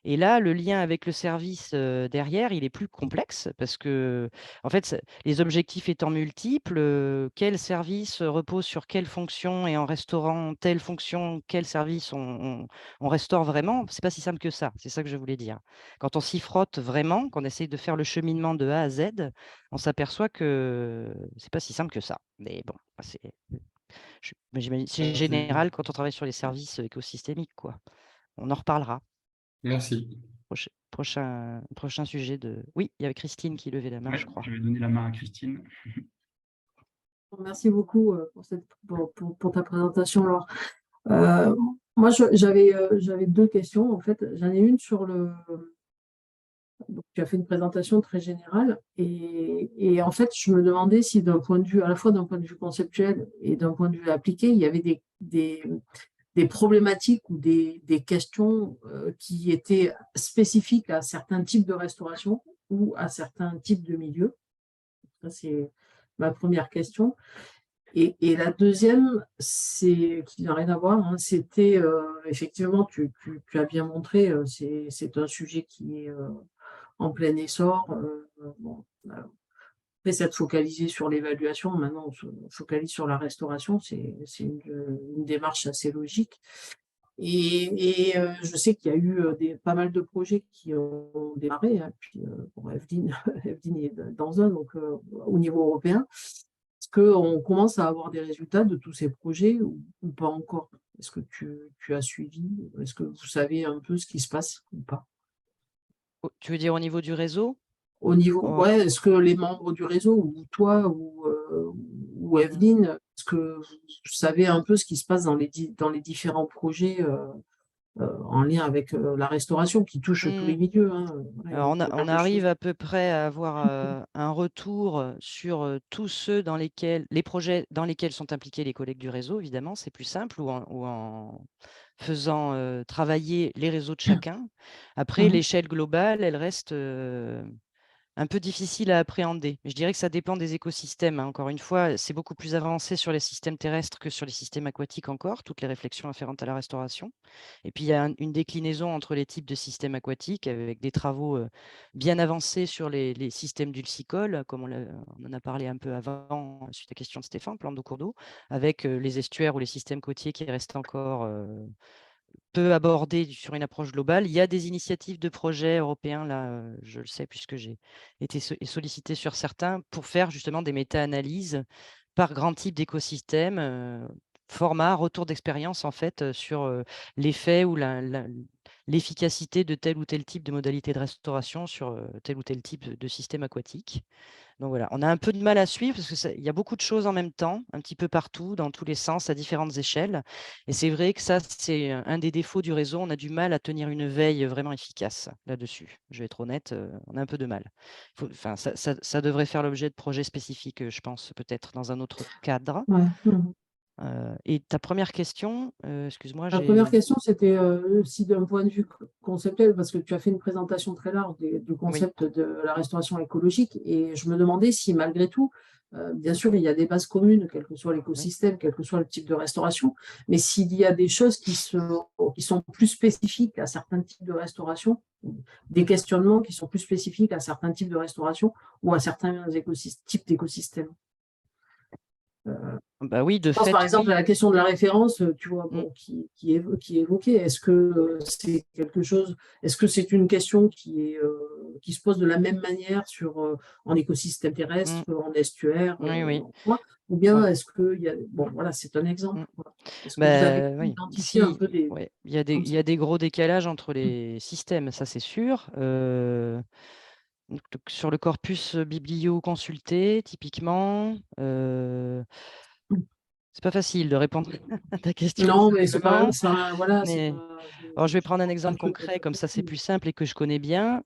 Et là, le lien avec le service derrière, il est plus complexe parce que, en fait, les objectifs étant multiples, quel service repose sur quelle fonction et en restaurant telle fonction, quel service on restaure vraiment, c'est pas si simple que ça. C'est ça que je voulais dire. Quand on s'y frotte vraiment, qu'on essaye de faire le cheminement de A à Z, on s'aperçoit que c'est pas si simple que ça. Mais bon, mais j'imagine, c'est général quand on travaille sur les services écosystémiques, quoi. On en reparlera. Merci. Prochain sujet de... Oui, il y avait Christine qui levait la main, Ouais, je crois. je vais donner la main à Christine. Merci beaucoup pour ta présentation, Laure. Moi, j'avais deux questions. En fait, j'en ai une sur le... Donc, tu as fait une présentation très générale et en fait, je me demandais si d'un point de vue, à la fois d'un point de vue conceptuel et d'un point de vue appliqué, il y avait des problématiques ou des questions qui étaient spécifiques à certains types de restauration ou à certains types de milieux. Ça, c'est ma première question. Et la deuxième, c'est qui n'a rien à voir, hein, c'était effectivement, tu as bien montré, c'est un sujet qui est en plein essor. Bon, après s'être focalisé sur l'évaluation, maintenant on se focalise sur la restauration, c'est une démarche assez logique. Et je sais qu'il y a eu pas mal de projets qui ont démarré, hein, puis bon, Evelyne est dans un, donc au niveau européen. Est-ce qu'on commence à avoir des résultats de tous ces projets ou pas encore? Est-ce que tu as suivi? Est-ce que vous savez un peu ce qui se passe ou pas? Tu veux dire au niveau du réseau? Au niveau, Oh, ouais, est-ce que les membres du réseau, ou toi, ou Evelyne, est-ce que vous savez un peu ce qui se passe dans les différents projets en lien avec la restauration qui touche tous les milieux, hein, voilà, Alors, il y a pas on de arrive choses. à peu près à avoir un retour sur tous ceux dans lesquels, les projets dans lesquels sont impliqués les collègues du réseau, évidemment, c'est plus simple, ou en faisant travailler les réseaux de chacun. Après, l'échelle globale, elle reste un peu difficile à appréhender. Je dirais que ça dépend des écosystèmes, hein. Encore une fois, c'est beaucoup plus avancé sur les systèmes terrestres que sur les systèmes aquatiques encore, toutes les réflexions afférentes à la restauration. Et puis, il y a une déclinaison entre les types de systèmes aquatiques avec des travaux bien avancés sur les systèmes dulcicoles, comme on en a parlé un peu avant, suite à la question de Stéphane, plan d'eau cours d'eau, avec les estuaires ou les systèmes côtiers qui restent encore peu abordé sur une approche globale. Il y a des initiatives de projets européens, là, je le sais puisque j'ai été sollicité sur certains, pour faire justement des méta-analyses par grand type d'écosystème, format, retour d'expérience en fait sur l'effet ou l'efficacité de tel ou tel type de modalité de restauration sur tel ou tel type de système aquatique. Donc voilà, on a un peu de mal à suivre parce qu'il y a beaucoup de choses en même temps, un petit peu partout, dans tous les sens, à différentes échelles. Et c'est vrai que ça, c'est un des défauts du réseau. On a du mal à tenir une veille vraiment efficace là-dessus. Je vais être honnête, on a un peu de mal. Enfin, ça devrait faire l'objet de projets spécifiques, je pense, peut-être dans un autre cadre. Ouais. Et ta première question, excuse-moi, La première question, c'était si d'un point de vue conceptuel, parce que tu as fait une présentation très large du concept de la restauration écologique, et je me demandais si malgré tout, bien sûr, il y a des bases communes, quel que soit l'écosystème, quel que soit le type de restauration, mais s'il y a des choses qui sont plus spécifiques à certains types de restauration, des questionnements qui sont plus spécifiques à certains types de restauration ou à certains types d'écosystèmes. Bah oui, de Je pense fait, par exemple oui. à la question de la référence, tu vois, Mm. bon, qui est évoquée. Est-ce que c'est quelque chose, est-ce que c'est une question qui se pose de la même manière en écosystème terrestre, Mm. en estuaire, Oui, oui. ou bien Ouais. est-ce que bon, voilà, c'est un exemple, Mm. quoi. Est-ce que vous avez Bah, oui. identifié un peu des Ouais. Il comme y ça? a des gros décalages entre les systèmes, ça c'est sûr. Donc, sur le corpus biblio consulté, typiquement, c'est pas facile de répondre à ta question Non, mais c'est pas, simplement. voilà, c'est Mais pas. alors, je vais Je prendre un pense pas exemple que concret, comme ça c'est plus précis. simple et que je connais bien.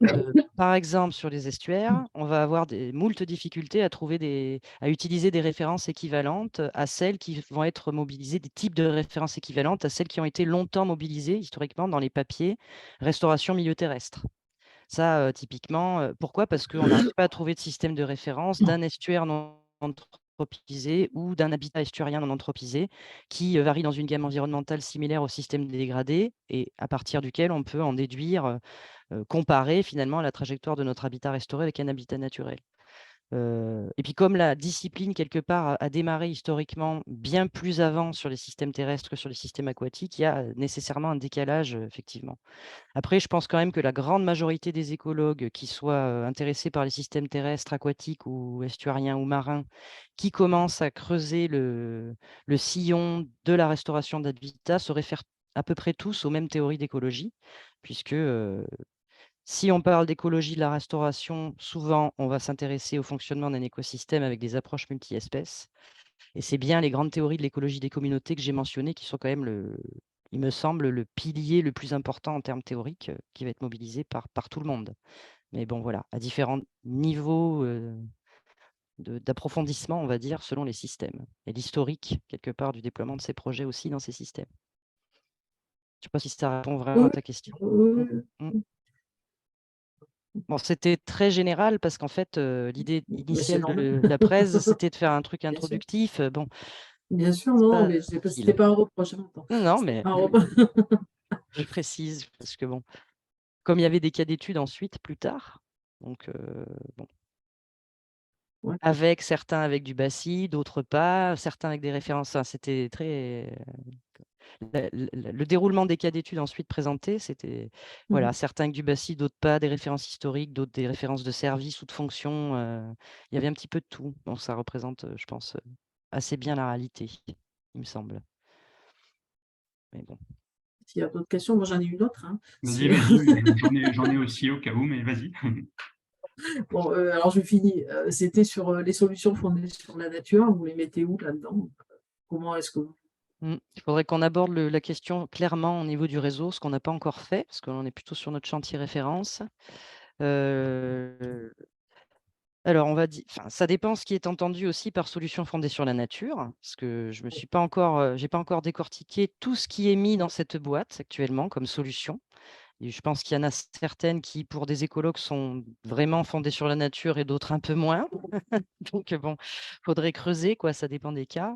Par exemple, sur les estuaires, on va avoir moult difficultés à utiliser des références équivalentes à celles qui vont être mobilisées, des types de références équivalentes à celles qui ont été longtemps mobilisées historiquement dans les papiers restauration milieu terrestre. Ça, typiquement, pourquoi? Parce qu'on n'arrive pas à trouver de système de référence d'un estuaire non anthropisé ou d'un habitat estuarien non anthropisé qui, varie dans une gamme environnementale similaire au système dégradé et à partir duquel on peut en déduire, comparer finalement la trajectoire de notre habitat restauré avec un habitat naturel. Et puis comme la discipline quelque part a démarré historiquement bien plus avant sur les systèmes terrestres que sur les systèmes aquatiques, il y a nécessairement un décalage, effectivement. Après, je pense quand même que la grande majorité des écologues, qui soient intéressés par les systèmes terrestres, aquatiques ou estuariens ou marins, qui commencent à creuser le sillon de la restauration d'habitat, se réfèrent à peu près tous aux mêmes théories d'écologie, puisque si on parle d'écologie de la restauration, souvent on va s'intéresser au fonctionnement d'un écosystème avec des approches multi-espèces. Et c'est bien les grandes théories de l'écologie des communautés que j'ai mentionnées qui sont quand même, il me semble, le pilier le plus important en termes théoriques qui va être mobilisé par tout le monde. Mais bon, voilà, à différents niveaux d'approfondissement, on va dire, selon les systèmes. Et l'historique, quelque part, du déploiement de ces projets aussi dans ces systèmes. Je ne sais pas si ça répond vraiment Oui, à ta question. oui, Mm, mm. oui. Bon, c'était très général parce qu'en fait, l'idée Mais c'est initiale normal. de la presse, c'était de faire un truc Bien sûr. introductif. Bon, Bien sûr, c'est non, pas mais c'était facile. pas un reproche en même temps. Non, C'était mais pas un reproche. je précise parce que bon, comme il y avait des cas d'études ensuite, plus tard, donc bon, Ouais. avec certains avec du BASI, d'autres pas, certains avec des références. Enfin, c'était très le déroulement des cas d'études ensuite présentés, c'était voilà, certains avec du BASI, d'autres pas, des références historiques, d'autres des références de service ou de fonction. Il y avait un petit peu de tout. Donc ça représente, je pense, assez bien la réalité, il me semble. Mais bon. S'il y a d'autres questions, moi j'en ai une autre, hein. Vas-y, vas-y, j'en ai aussi au cas où, mais vas-y. Bon, alors je finis. C'était sur les solutions fondées sur la nature. Vous les mettez où là-dedans? Comment est-ce que vous... Il faudrait qu'on aborde la question clairement au niveau du réseau, ce qu'on n'a pas encore fait, parce qu'on est plutôt sur notre chantier référence. Alors, on va dire, enfin, ça dépend ce qui est entendu aussi par solution fondée sur la nature, parce que je me suis pas encore, j'ai pas encore décortiqué tout ce qui est mis dans cette boîte actuellement comme solution. Et je pense qu'il y en a certaines qui, pour des écologues, sont vraiment fondées sur la nature et d'autres un peu moins. Donc bon, faudrait creuser, quoi, ça dépend des cas.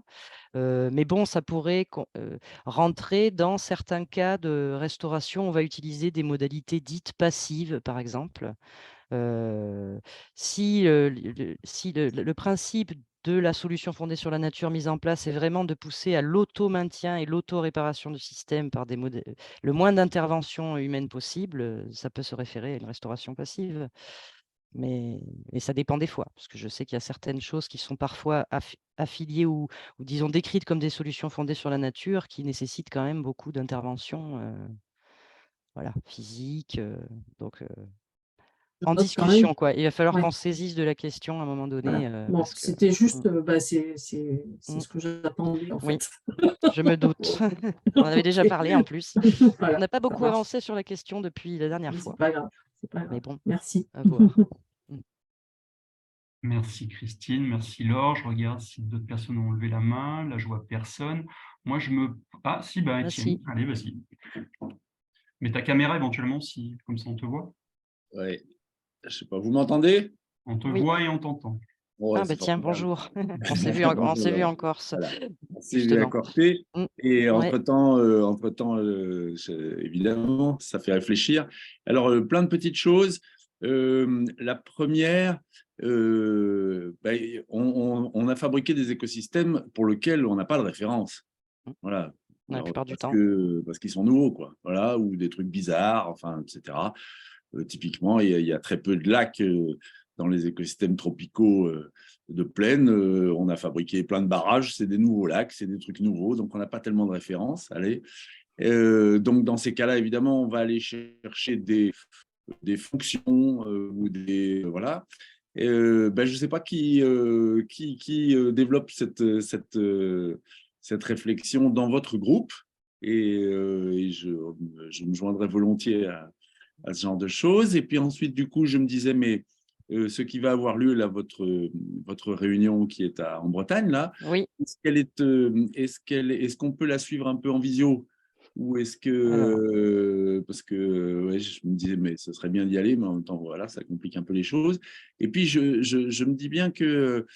Mais bon, ça pourrait rentrer dans certains cas de restauration. On va utiliser des modalités dites passives, par exemple. Si, le principe de la solution fondée sur la nature mise en place est vraiment de pousser à l'auto-maintien et l'auto-réparation du système par le moins d'intervention humaine possible, ça peut se référer à une restauration passive. Mais ça dépend des fois, parce que je sais qu'il y a certaines choses qui sont parfois affiliées ou disons décrites comme des solutions fondées sur la nature qui nécessitent quand même beaucoup d'interventions voilà, physiques. Donc, Je en note quand même. discussion, quoi. Il va falloir Ouais, qu'on se saisisse de la question à un moment voilà. donné, Bon, parce que c'était mmh, juste, c'est mmh, ce que j'attendais en oui, fait. je me doute. On en avait déjà Ok. parlé en plus. On Voilà, n'a pas ça beaucoup marche. avancé sur la question depuis la dernière Mais fois, c'est pas grave. C'est pas mais grave. bon, Merci. à voir. Mmh. Merci Christine, merci Laure. Je regarde si d'autres personnes ont levé la main. Là, je vois personne. Moi, Ah, si, bah Étienne, Merci. allez, vas-y. Mets ta caméra éventuellement, si comme ça on te voit. Ouais, je sais pas, vous m'entendez? On te Oui. voit et on t'entend. Ouais, Ah bah c'est tiens, formidable. bonjour. On Bonjour s'est vu Laure. en Corse, Voilà, on s'est vu à justement. Corté. Mmh. Et Ouais. évidemment, ça fait réfléchir. Alors, plein de petites choses. La première, on a fabriqué des écosystèmes pour lesquels on n'a pas de référence. Voilà. La plupart du temps. Parce qu'ils sont nouveaux, quoi. Voilà, ou des trucs bizarres, enfin, etc. Typiquement, il y a très peu de lacs dans les écosystèmes tropicaux de plaine. On a fabriqué plein de barrages, c'est des nouveaux lacs, c'est des trucs nouveaux, donc on n'a pas tellement de références. Allez. Donc, dans ces cas-là, évidemment, on va aller chercher des fonctions ou des… Voilà. Je ne sais pas qui développe cette réflexion dans votre groupe et je me joindrai volontiers à ce genre de choses. Et puis ensuite, du coup, je me disais, mais ce qui va avoir lieu, là, votre réunion qui est en Bretagne, là, Oui. est-ce qu'on peut la suivre un peu en visio? Ou est-ce que… parce que ouais, je me disais, mais ce serait bien d'y aller, mais en même temps, voilà, ça complique un peu les choses. Et puis, je me dis bien que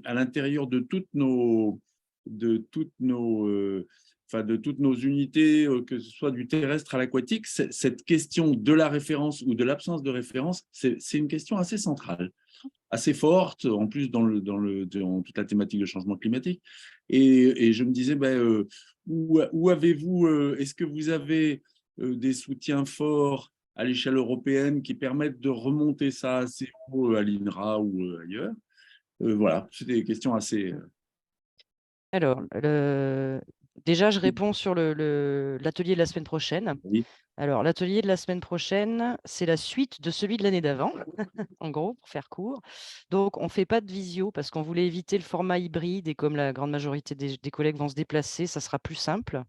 à l'intérieur de toutes nos unités, que ce soit du terrestre à l'aquatique, cette question de la référence ou de l'absence de référence, c'est une question assez centrale, assez forte, en plus dans toute la thématique de changement climatique. Et je me disais, où avez-vous, est-ce que vous avez des soutiens forts à l'échelle européenne qui permettent de remonter ça assez haut à l'INRA ou ailleurs? Voilà, c'est des questions assez… Alors, déjà, je réponds sur l'atelier de la semaine prochaine. Oui. Alors, l'atelier de la semaine prochaine, c'est la suite de celui de l'année d'avant, en gros, pour faire court. Donc, on ne fait pas de visio parce qu'on voulait éviter le format hybride et comme la grande majorité des collègues vont se déplacer, ça sera plus simple.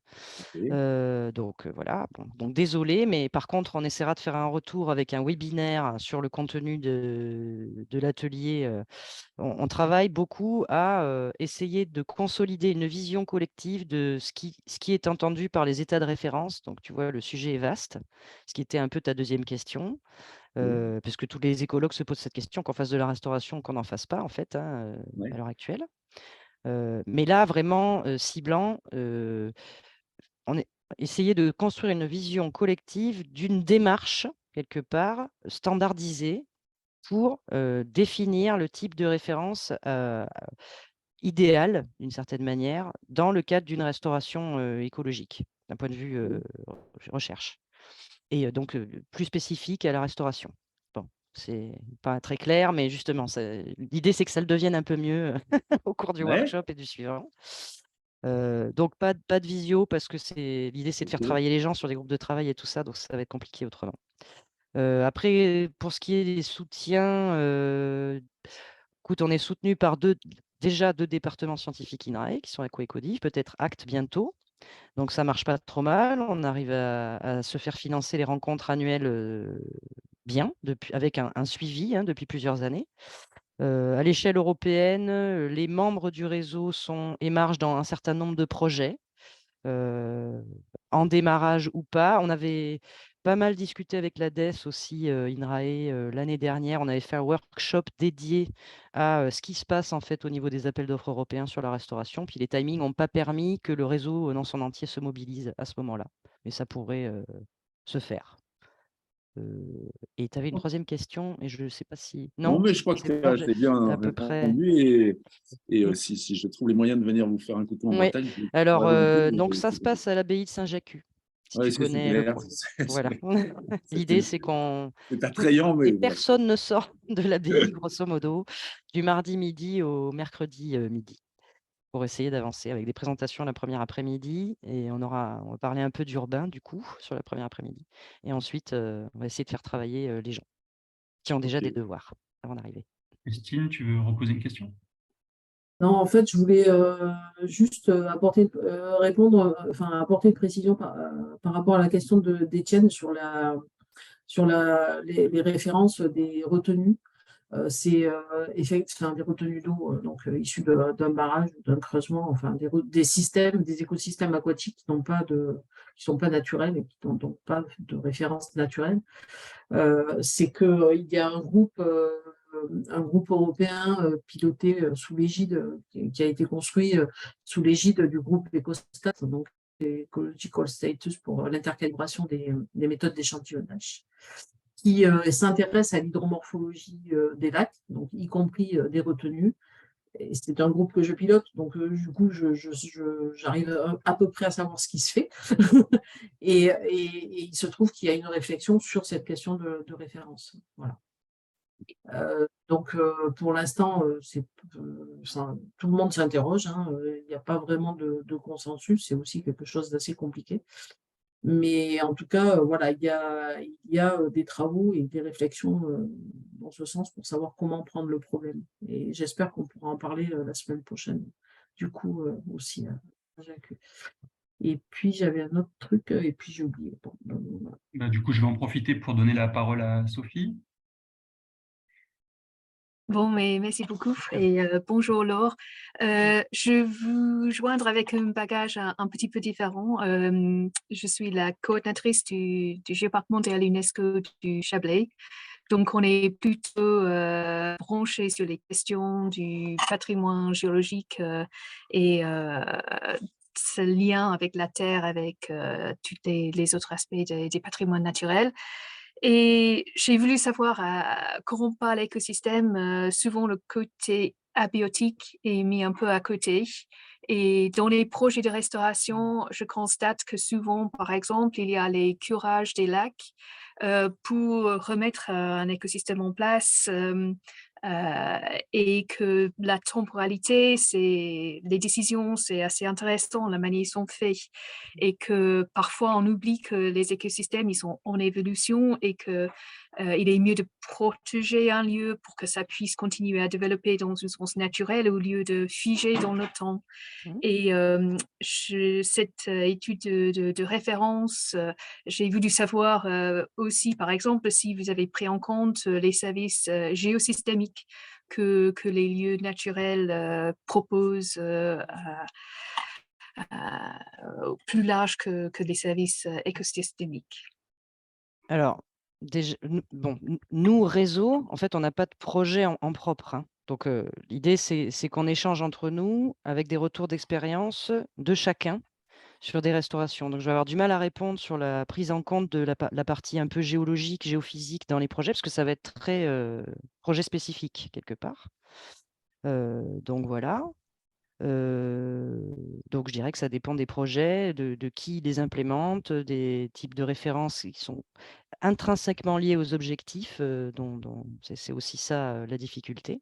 Donc, voilà. Bon, donc, désolé, mais par contre, on essaiera de faire un retour avec un webinaire sur le contenu de l'atelier. On travaille beaucoup à essayer de consolider une vision collective de ce qui est entendu par les états de référence. Donc, tu vois, le sujet est vaste, ce qui était un peu ta deuxième question, parce que tous les écologues se posent cette question, qu'on fasse de la restauration, qu'on n'en fasse pas, en fait, à l'heure actuelle. Mais là, vraiment, ciblant, on est essayer de construire une vision collective d'une démarche, quelque part, standardisée pour définir le type de référence idéal, d'une certaine manière, dans le cadre d'une restauration écologique, d'un point de vue recherche. Et donc plus spécifique à la restauration. Bon, c'est pas très clair, mais justement, l'idée, c'est que ça le devienne un peu mieux au cours du workshop et du suivant. Donc pas de visio, parce que l'idée, c'est de faire travailler les gens sur des groupes de travail et tout ça, donc ça va être compliqué autrement. Après, pour ce qui est des soutiens, écoute, on est soutenu par déjà deux départements scientifiques INRAE qui sont Aquaecodiv, peut-être ACT bientôt. Donc ça marche pas trop mal. On arrive à se faire financer les rencontres annuelles bien, avec un suivi depuis plusieurs années. À l'échelle européenne, les membres du réseau émargent dans un certain nombre de projets. En démarrage ou pas. On avait pas mal discuté avec la DES aussi, INRAE, l'année dernière. On avait fait un workshop dédié à ce qui se passe en fait au niveau des appels d'offres européens sur la restauration. Puis les timings n'ont pas permis que le réseau dans son entier se mobilise à ce moment-là. Mais ça pourrait se faire. Et tu avais une troisième question, et je ne sais pas si… Non, mais je crois que c'est bon, c'est bien à peu près… répondu. Et si je trouve les moyens de venir vous faire un coucou en Oui. Bretagne… Alors, donc ça se passe à l'abbaye de Saint-Jacques, si tu connais le coin. Voilà. L'idée, c'est c'est attrayant, mais personne ne sort de l'abbaye, grosso modo, du mardi midi au mercredi midi, pour essayer d'avancer avec des présentations la première après-midi. Et on va parler un peu d'urbain, du coup, sur la première après-midi. Et ensuite, on va essayer de faire travailler les gens qui ont déjà des devoirs avant d'arriver. Christine, tu veux reposer une question? Non, en fait, je voulais juste apporter une précision par rapport à la question d'Étienne sur les références des retenues. C'est effectivement des retenues d'eau issues d'un barrage, d'un creusement, enfin des écosystèmes aquatiques qui sont pas naturels et qui n'ont donc pas de référence naturelle. C'est qu'il y a un groupe européen piloté sous l'égide, qui a été construit sous l'égide du groupe Ecostat, donc Ecological Status, pour l'intercalibration des méthodes d'échantillonnage. qui s'intéresse à l'hydromorphologie des lacs, donc y compris des retenues. Et c'est un groupe que je pilote, donc du coup, j'arrive à peu près à savoir ce qui se fait. Et il se trouve qu'il y a une réflexion sur cette question de référence. Voilà. Donc, pour l'instant, tout le monde s'interroge, hein, il n'y a pas vraiment de consensus, c'est aussi quelque chose d'assez compliqué. Mais en tout cas, voilà, il y a des travaux et des réflexions dans ce sens pour savoir comment prendre le problème. Et j'espère qu'on pourra en parler la semaine prochaine, du coup, aussi à Jacques. Et puis, j'avais un autre truc, et puis j'ai oublié. Bon, voilà. Bah, du coup, je vais en profiter pour donner la parole à Sophie. Bon, mais merci beaucoup et bonjour Laure. Je vous joindre avec un bagage un petit peu différent. Je suis la coordinatrice du Géoparc mondial UNESCO du Chablais. Donc, on est plutôt branché sur les questions du patrimoine géologique et ce lien avec la Terre, avec tous les autres aspects des patrimoines naturels. Et j'ai voulu savoir, quand on parle écosystème, souvent le côté abiotique est mis un peu à côté. Et dans les projets de restauration, je constate que souvent, par exemple, il y a les curages des lacs pour remettre un écosystème en place. Et que la temporalité, les décisions, c'est assez intéressant, la manière ils sont faits, et que parfois on oublie que les écosystèmes, ils sont en évolution et que il est mieux de protéger un lieu pour que ça puisse continuer à développer dans une sens naturelle au lieu de figer dans le temps. Et cette étude de référence, j'ai voulu savoir aussi, par exemple, si vous avez pris en compte les services géosystémiques que les lieux naturels proposent plus large que les services écosystémiques. Alors, déjà, nous, réseau, en fait, on n'a pas de projet en propre, hein. Donc, l'idée, c'est qu'on échange entre nous avec des retours d'expérience de chacun sur des restaurations. Donc, je vais avoir du mal à répondre sur la prise en compte de la partie un peu géologique, géophysique dans les projets, parce que ça va être très projet spécifique, quelque part. Donc, voilà. Donc, je dirais que ça dépend des projets, de qui les implémente, des types de références qui sont intrinsèquement liés aux objectifs, c'est aussi ça la difficulté.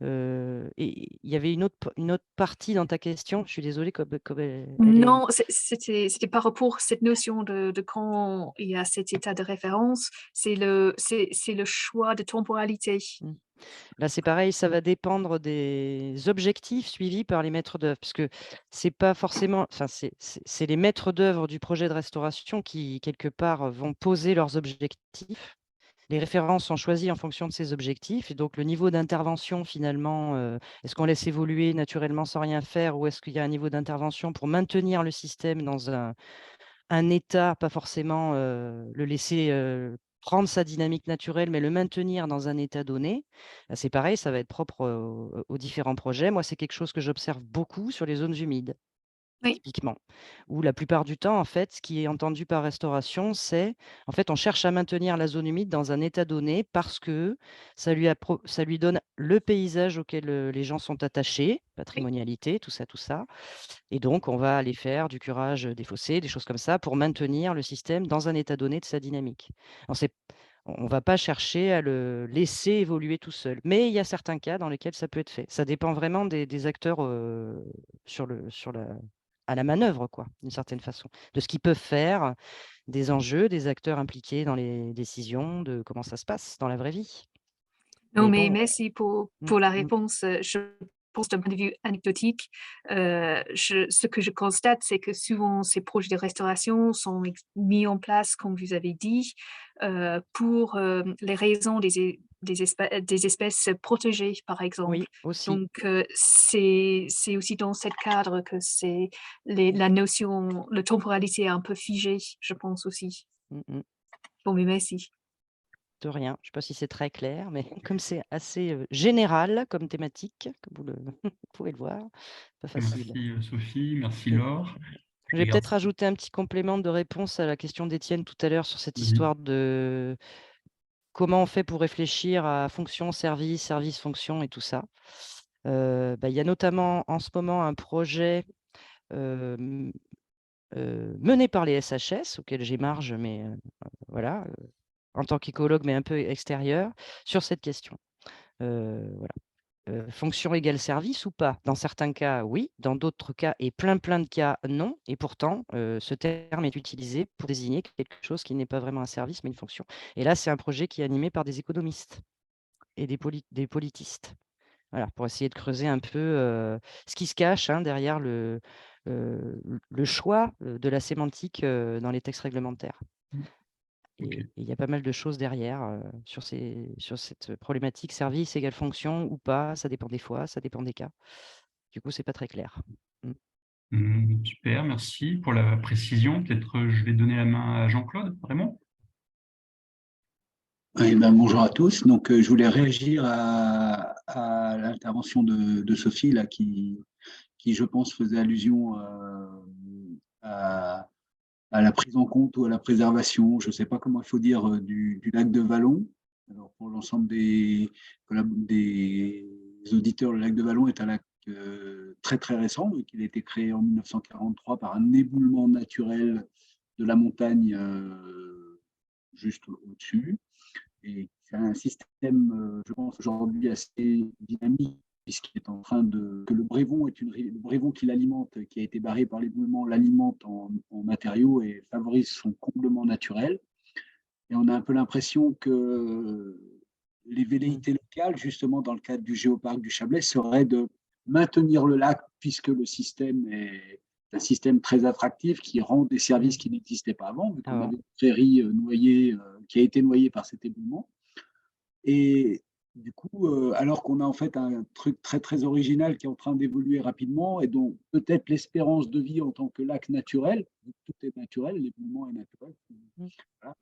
Et il y avait une autre partie dans ta question, je suis désolée, comme elle est... Non, c'était par rapport à cette notion de quand il y a cet état de référence, c'est le choix de temporalité. Là, c'est pareil, ça va dépendre des objectifs suivis par les maîtres d'œuvre, parce que c'est pas forcément, enfin, c'est les maîtres d'œuvre du projet de restauration qui, quelque part, vont poser leurs objectifs. Les références sont choisies en fonction de ces objectifs, et donc le niveau d'intervention, finalement, est-ce qu'on laisse évoluer naturellement sans rien faire, ou est-ce qu'il y a un niveau d'intervention pour maintenir le système dans un état, pas forcément le laisser prendre sa dynamique naturelle, mais le maintenir dans un état donné. C'est pareil, ça va être propre aux différents projets. Moi, c'est quelque chose que j'observe beaucoup sur les zones humides, Oui. typiquement, où la plupart du temps, en fait, ce qui est entendu par restauration, c'est, en fait, on cherche à maintenir la zone humide dans un état donné parce que ça lui donne le paysage auquel les gens sont attachés, patrimonialité, tout ça, tout ça. Et donc, on va aller faire du curage des fossés, des choses comme ça, pour maintenir le système dans un état donné de sa dynamique. Alors, on ne va pas chercher à le laisser évoluer tout seul. Mais il y a certains cas dans lesquels ça peut être fait. Ça dépend vraiment des acteurs à la manœuvre, quoi, d'une certaine façon, de ce qu'ils peuvent faire, des enjeux, des acteurs impliqués dans les décisions, de comment ça se passe dans la vraie vie. Non, Mais mais bon, merci pour la réponse. Je pense d'un point de vue anecdotique, ce que je constate, c'est que souvent ces projets de restauration sont mis en place, comme vous avez dit, pour les raisons des espèces protégées, par exemple. oui, aussi. Donc, c'est aussi dans ce cadre que la notion, la temporalité est un peu figée, je pense aussi. Bon, mais merci. De rien. Je ne sais pas si c'est très clair, mais comme c'est assez général comme thématique, comme vous pouvez le voir, pas facile. Merci Sophie, merci Laure. Je vais peut-être rajouter un petit complément de réponse à la question d'Étienne tout à l'heure sur cette histoire de comment on fait pour réfléchir à fonction, service, service, fonction et tout ça. Il y a notamment en ce moment un projet mené par les SHS, auquel j'ai marge, mais voilà, en tant qu'écologue, mais un peu extérieur, sur cette question. Voilà. Fonction égale service ou pas? Dans certains cas, oui. Dans d'autres cas, et plein de cas, non. Et pourtant, ce terme est utilisé pour désigner quelque chose qui n'est pas vraiment un service, mais une fonction. Et là, c'est un projet qui est animé par des économistes et des politistes. Voilà, pour essayer de creuser un peu ce qui se cache derrière le choix de la sémantique dans les textes réglementaires. Ok. Et il y a pas mal de choses derrière sur cette problématique service égale fonction ou pas, ça dépend des fois, ça dépend des cas. Du coup, c'est pas très clair. Super, merci pour la précision. Peut-être je vais donner la main à Jean-Claude, vraiment. Eh ben, bonjour à tous. Donc, je voulais réagir à l'intervention de Sophie, là, qui, je pense, faisait allusion à la prise en compte ou à la préservation, je ne sais pas comment il faut dire, du lac de Vallon. Alors, pour l'ensemble des auditeurs, le lac de Vallon est un lac très, très récent, donc il a été créé en 1943 par un éboulement naturel de la montagne juste au-dessus. Et c'est un système, je pense, aujourd'hui assez dynamique, puisqu'il est en train que le Brévon qui l'alimente, qui a été barré par l'éboulement, l'alimente en matériaux et favorise son comblement naturel. Et on a un peu l'impression que les velléités locales, justement dans le cadre du géoparc du Chablais, seraient de maintenir le lac, puisque le système est un système très attractif qui rend des services qui n'existaient pas avant, vu qu'on avait une prairie noyée, qui a été noyée par cet éboulement. Et du coup, alors qu'on a en fait un truc très très original qui est en train d'évoluer rapidement et dont peut-être l'espérance de vie en tant que lac naturel, tout est naturel, l'éboulement est naturel, voilà,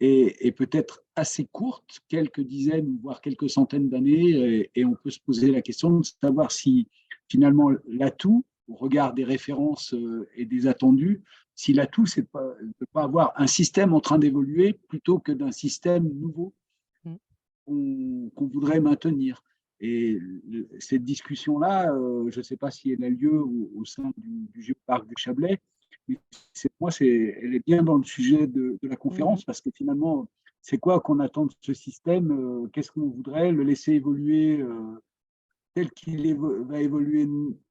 et peut-être assez courte, quelques dizaines, voire quelques centaines d'années, et on peut se poser la question de savoir si finalement l'atout, au regard des références et des attendus, si l'atout, c'est de ne pas avoir un système en train d'évoluer plutôt que d'un système nouveau qu'on voudrait maintenir. Et cette discussion-là, je ne sais pas si elle a lieu au sein du Géoparc du Chablais, mais moi, elle est bien dans le sujet de la conférence, parce que finalement, c'est quoi qu'on attend de ce système? Qu'est-ce qu'on voudrait? Le laisser évoluer tel qu'il va évoluer,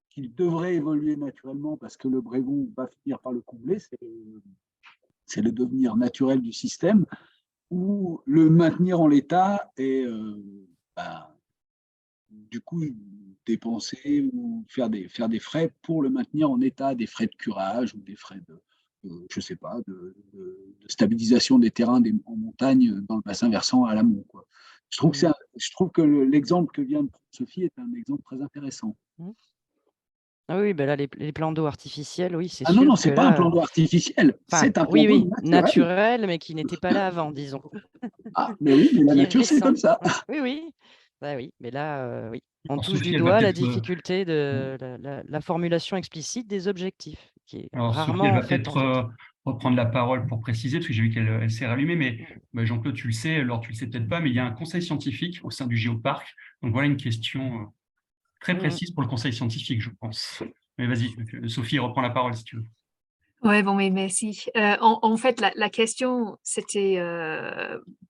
qu'il devrait évoluer naturellement, parce que le Brévon va finir par le combler, c'est le devenir naturel du système, ou le maintenir en l'état et du coup dépenser ou faire des frais pour le maintenir en état, des frais de curage ou des frais je sais pas, de stabilisation des terrains en montagne dans le bassin versant à l'amont, quoi. Je trouve que l'exemple que vient de prendre Sophie est un exemple très intéressant. Ah oui, là, les plans d'eau artificiels, oui, c'est Ah non, sûr non, que c'est pas un plan là, d'eau artificiel, c'est un plan d'eau naturel. naturel, mais qui n'était pas là avant, disons. Ah, mais oui, mais la Qui est nature, c'est récent. comme ça. Oui, oui. Bah oui, mais là, oui. On Alors, touche Sophie, du elle va doigt la peut-être difficulté de la formulation explicite des objectifs, qui est alors, Sophie, elle rarement va en fait peut-être reprendre la parole pour préciser, parce que j'ai vu qu'elle s'est rallumée, mais Jean-Claude, tu le sais, Laure, tu le sais peut-être pas, mais il y a un conseil scientifique au sein du Géoparc. Donc voilà une question très précise pour le conseil scientifique, je pense. Mais vas-y, Sophie, reprends la parole si tu veux. Ouais, bon, mais merci. En fait, la question, c'était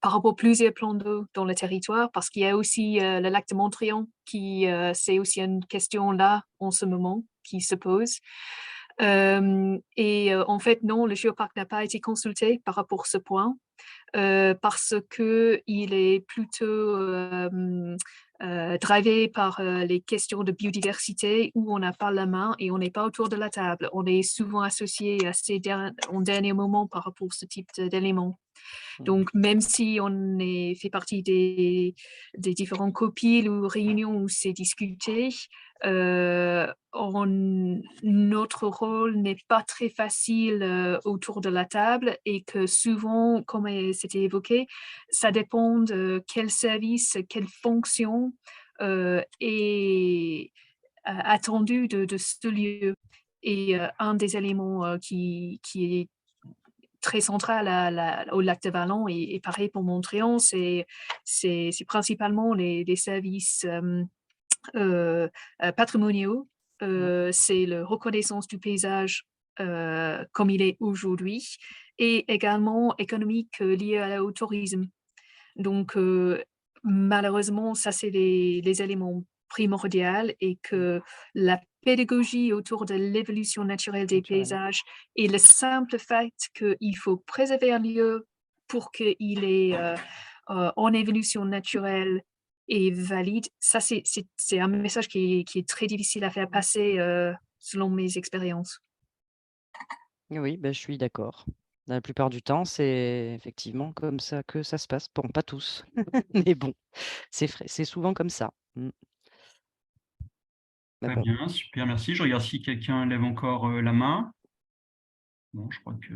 par rapport à plusieurs plans d'eau dans le territoire, parce qu'il y a aussi le lac de Montrion, qui c'est aussi une question là, en ce moment, qui se pose. En fait, non, le géoparc n'a pas été consulté par rapport à ce point, parce qu'il est plutôt drivé par les questions de biodiversité où on n'a pas la main et on n'est pas autour de la table. On est souvent associé à en dernier moment par rapport à ce type d'éléments. Donc, même si on fait partie des différents copiles ou réunions où c'est discuté, notre rôle n'est pas très facile autour de la table et que souvent, comme c'était évoqué, ça dépend de quel service, quelle fonction est attendu de ce lieu. Et un des éléments qui est très central au lac de Vallon et pareil pour Montréal, c'est principalement les services patrimoniaux, c'est la reconnaissance du paysage comme il est aujourd'hui et également économique lié au tourisme. Donc, malheureusement, ça, c'est les éléments primordiaux et que la pédagogie autour de l'évolution naturelle des paysages et le simple fait qu'il faut préserver un lieu pour qu'il est en évolution naturelle et valide, ça, c'est un message qui est très difficile à faire passer selon mes expériences. Oui, je suis d'accord. La plupart du temps, c'est effectivement comme ça que ça se passe. Bon, pas tous, mais bon, c'est souvent comme ça. Mais Très bon. bien, super, merci. Je regarde si quelqu'un lève encore la main. Bon, je crois que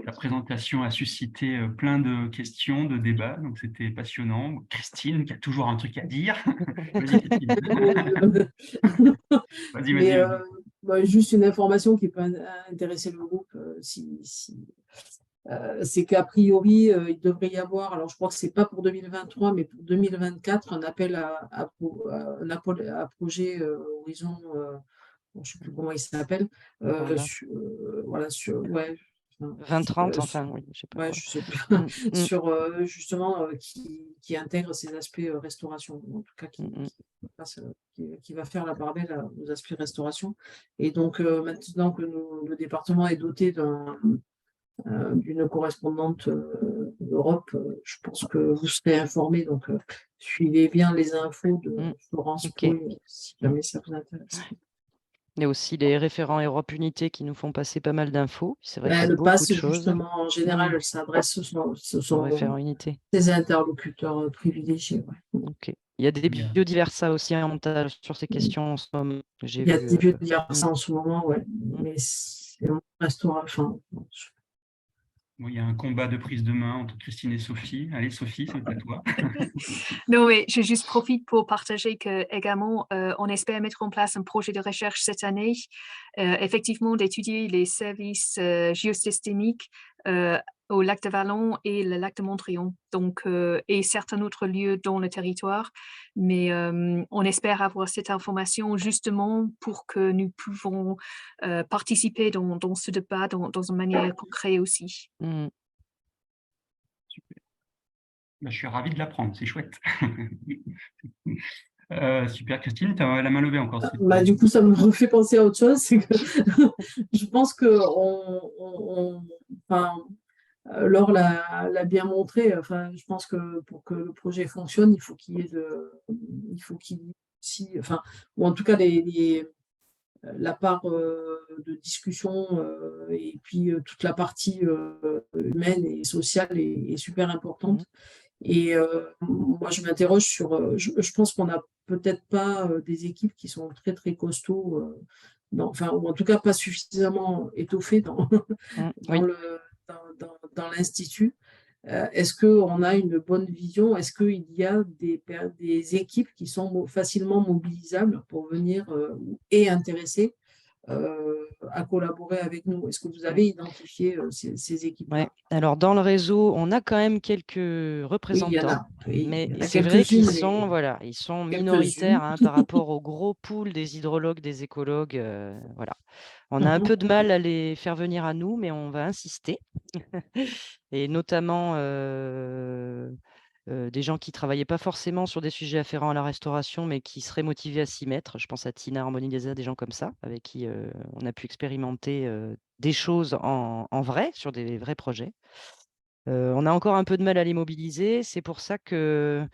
la présentation a suscité plein de questions, de débats, donc c'était passionnant. Christine, qui a toujours un truc à dire. Vas-y, Christine. Vas-y, Mais vas-y. juste une information qui peut intéresser le groupe, c'est qu'a priori, il devrait y avoir, alors je crois que ce n'est pas pour 2023, mais pour 2024, un appel à projet Horizon, je ne sais plus comment il s'appelle, Voilà. voilà, ouais, 20-30, enfin, oui, je sais pas ouais, quoi. je sais plus, sur justement qui intègre ces aspects restauration, en tout cas qui va faire la part belle aux aspects restauration. Et donc maintenant que le département est doté d'une correspondante Europe, je pense que vous serez informés, donc suivez bien les infos de Florence Pouille, si jamais ça vous intéresse. Il y a aussi les référents Europe Unité qui nous font passer pas mal d'infos. C'est vrai qu'il y a Le beaucoup pass, de choses. justement, en général, elle s'adresse ce sont référents Unité. des interlocuteurs privilégiés. Ouais. Ok. Il y a des biodiversa aussi en montage sur ces questions en ce moment. Il y a des biodiversa en ce moment, ouais. Mais c'est un restaurant. Bon, il y a un combat de prise de main entre Christine et Sophie. Allez, Sophie, c'est à toi. Non, mais je juste profite pour partager que également, on espère mettre en place un projet de recherche cette année, effectivement d'étudier les services géosystémiques au lac de Vallon et le lac de Montréal, donc et certains autres lieux dans le territoire. Mais on espère avoir cette information justement pour que nous pouvons participer dans ce débat dans une manière concrète aussi. Super. Je suis ravi de l'apprendre, c'est chouette. Super, Christine, tu as la main levée encore. Du coup, ça me refait penser à autre chose, c'est que je pense que Laure l'a bien montré. Enfin, je pense que pour que le projet fonctionne, il faut qu'il y ait aussi, ou en tout cas la part de discussion et puis toute la partie humaine et sociale est super importante. Et moi, je m'interroge sur. Je pense qu'on n'a peut-être pas des équipes qui sont très très costauds, ou en tout cas pas suffisamment étoffées dans l'institut. Est-ce qu'on a une bonne vision? Est-ce qu'il y a des équipes qui sont facilement mobilisables pour venir et intéressées à collaborer avec nous? Est-ce que vous avez identifié ces équipes-là? Alors, dans le réseau, on a quand même quelques représentants, mais c'est vrai qu'ils sont, ils sont minoritaires par rapport au gros pool des hydrologues, des écologues. Voilà. On a un peu de mal à les faire venir à nous, mais on va insister. Et notamment des gens qui ne travaillaient pas forcément sur des sujets afférents à la restauration, mais qui seraient motivés à s'y mettre. Je pense à Tina Harmony-Gaza, des gens comme ça, avec qui on a pu expérimenter des choses en vrai, sur des vrais projets. On a encore un peu de mal à les mobiliser. C'est pour ça que,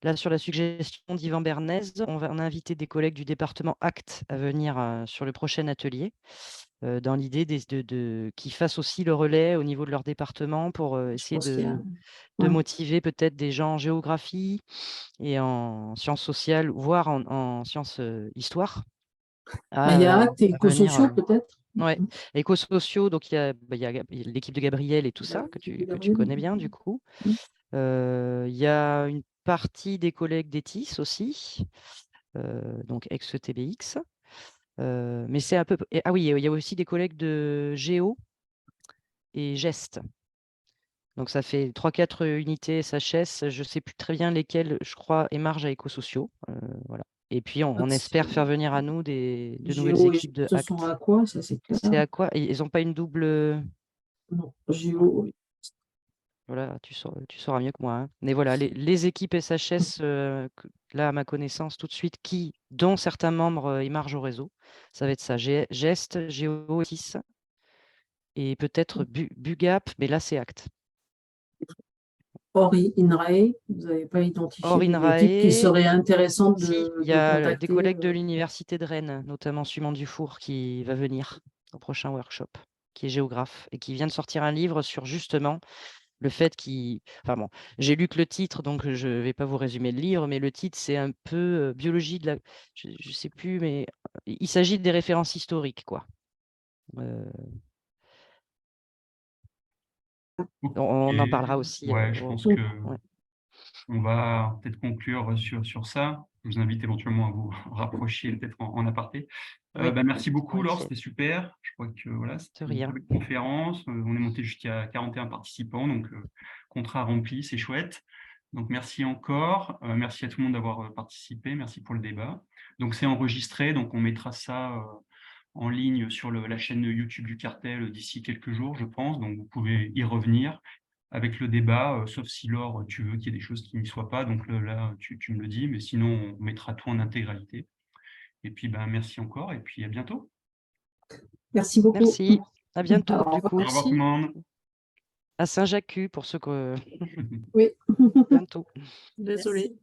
là, sur la suggestion d'Yvan Bernays, on a invité des collègues du département ACT à venir sur le prochain atelier, dans l'idée qu'ils fassent aussi le relais au niveau de leur département pour essayer de motiver peut-être des gens en géographie et en sciences sociales, voire en sciences histoire. Il y a ACT et éco-sociaux peut-être. Oui, éco-sociaux, donc il y a l'équipe de Gabriel et tout ça, que tu connais bien du coup. Il y a une partie des collègues d'ETIS aussi, donc ex-TBX. Mais c'est un peu... Ah oui, il y a aussi des collègues de Géo, et Geste. Donc ça fait 3-4 unités SHS, je ne sais plus très bien lesquelles, je crois, émargent à Écosociaux. Voilà. Et puis on espère faire venir à nous de nouvelles Géo et équipes de ce ACT. sont à quoi, ça c'est clair? C'est à quoi? Ils n'ont pas une double. Non, Géo, oui. Voilà, tu sauras mieux que moi, hein. Mais voilà, les équipes SHS, là, à ma connaissance, tout de suite, dont certains membres émargent au réseau, ça va être ça, Geste, Géo, 6 et peut-être Bugap, mais là, c'est ACT. Hors INRAE, vous n'avez pas identifié Hors des INRAE, équipes qui seraient intéressantes si, il y de a des contacter collègues de l'université de Rennes, notamment Suman Dufour, qui va venir au prochain workshop, qui est géographe et qui vient de sortir un livre sur justement le fait qu'il. Enfin bon, j'ai lu que le titre, donc je ne vais pas vous résumer le livre, mais le titre, c'est un peu biologie de la. Je ne sais plus, mais il s'agit des références historiques, quoi. On en parlera aussi. Ouais, je pense qu'on va peut-être conclure sur ça. Je vous invite éventuellement à vous rapprocher peut-être en aparté. Oui, merci beaucoup, Laure, effet. c'était super. Je crois que voilà, c'était rien. une belle conférence. On est monté jusqu'à 41 participants, donc contrat rempli, c'est chouette. Donc merci encore. Merci à tout le monde d'avoir participé. Merci pour le débat. Donc c'est enregistré, donc on mettra ça en ligne sur la chaîne YouTube du cartel d'ici quelques jours, je pense. Donc vous pouvez y revenir avec le débat, sauf si Laure, tu veux qu'il y ait des choses qui n'y soient pas. Donc là, tu me le dis, mais sinon, on mettra tout en intégralité. Et puis, merci encore, et puis à bientôt. Merci beaucoup. Merci. À bientôt, Alors, du coup. Au revoir tout le monde. À Saint-Jacques pour ceux que. Oui. Bientôt. Désolée.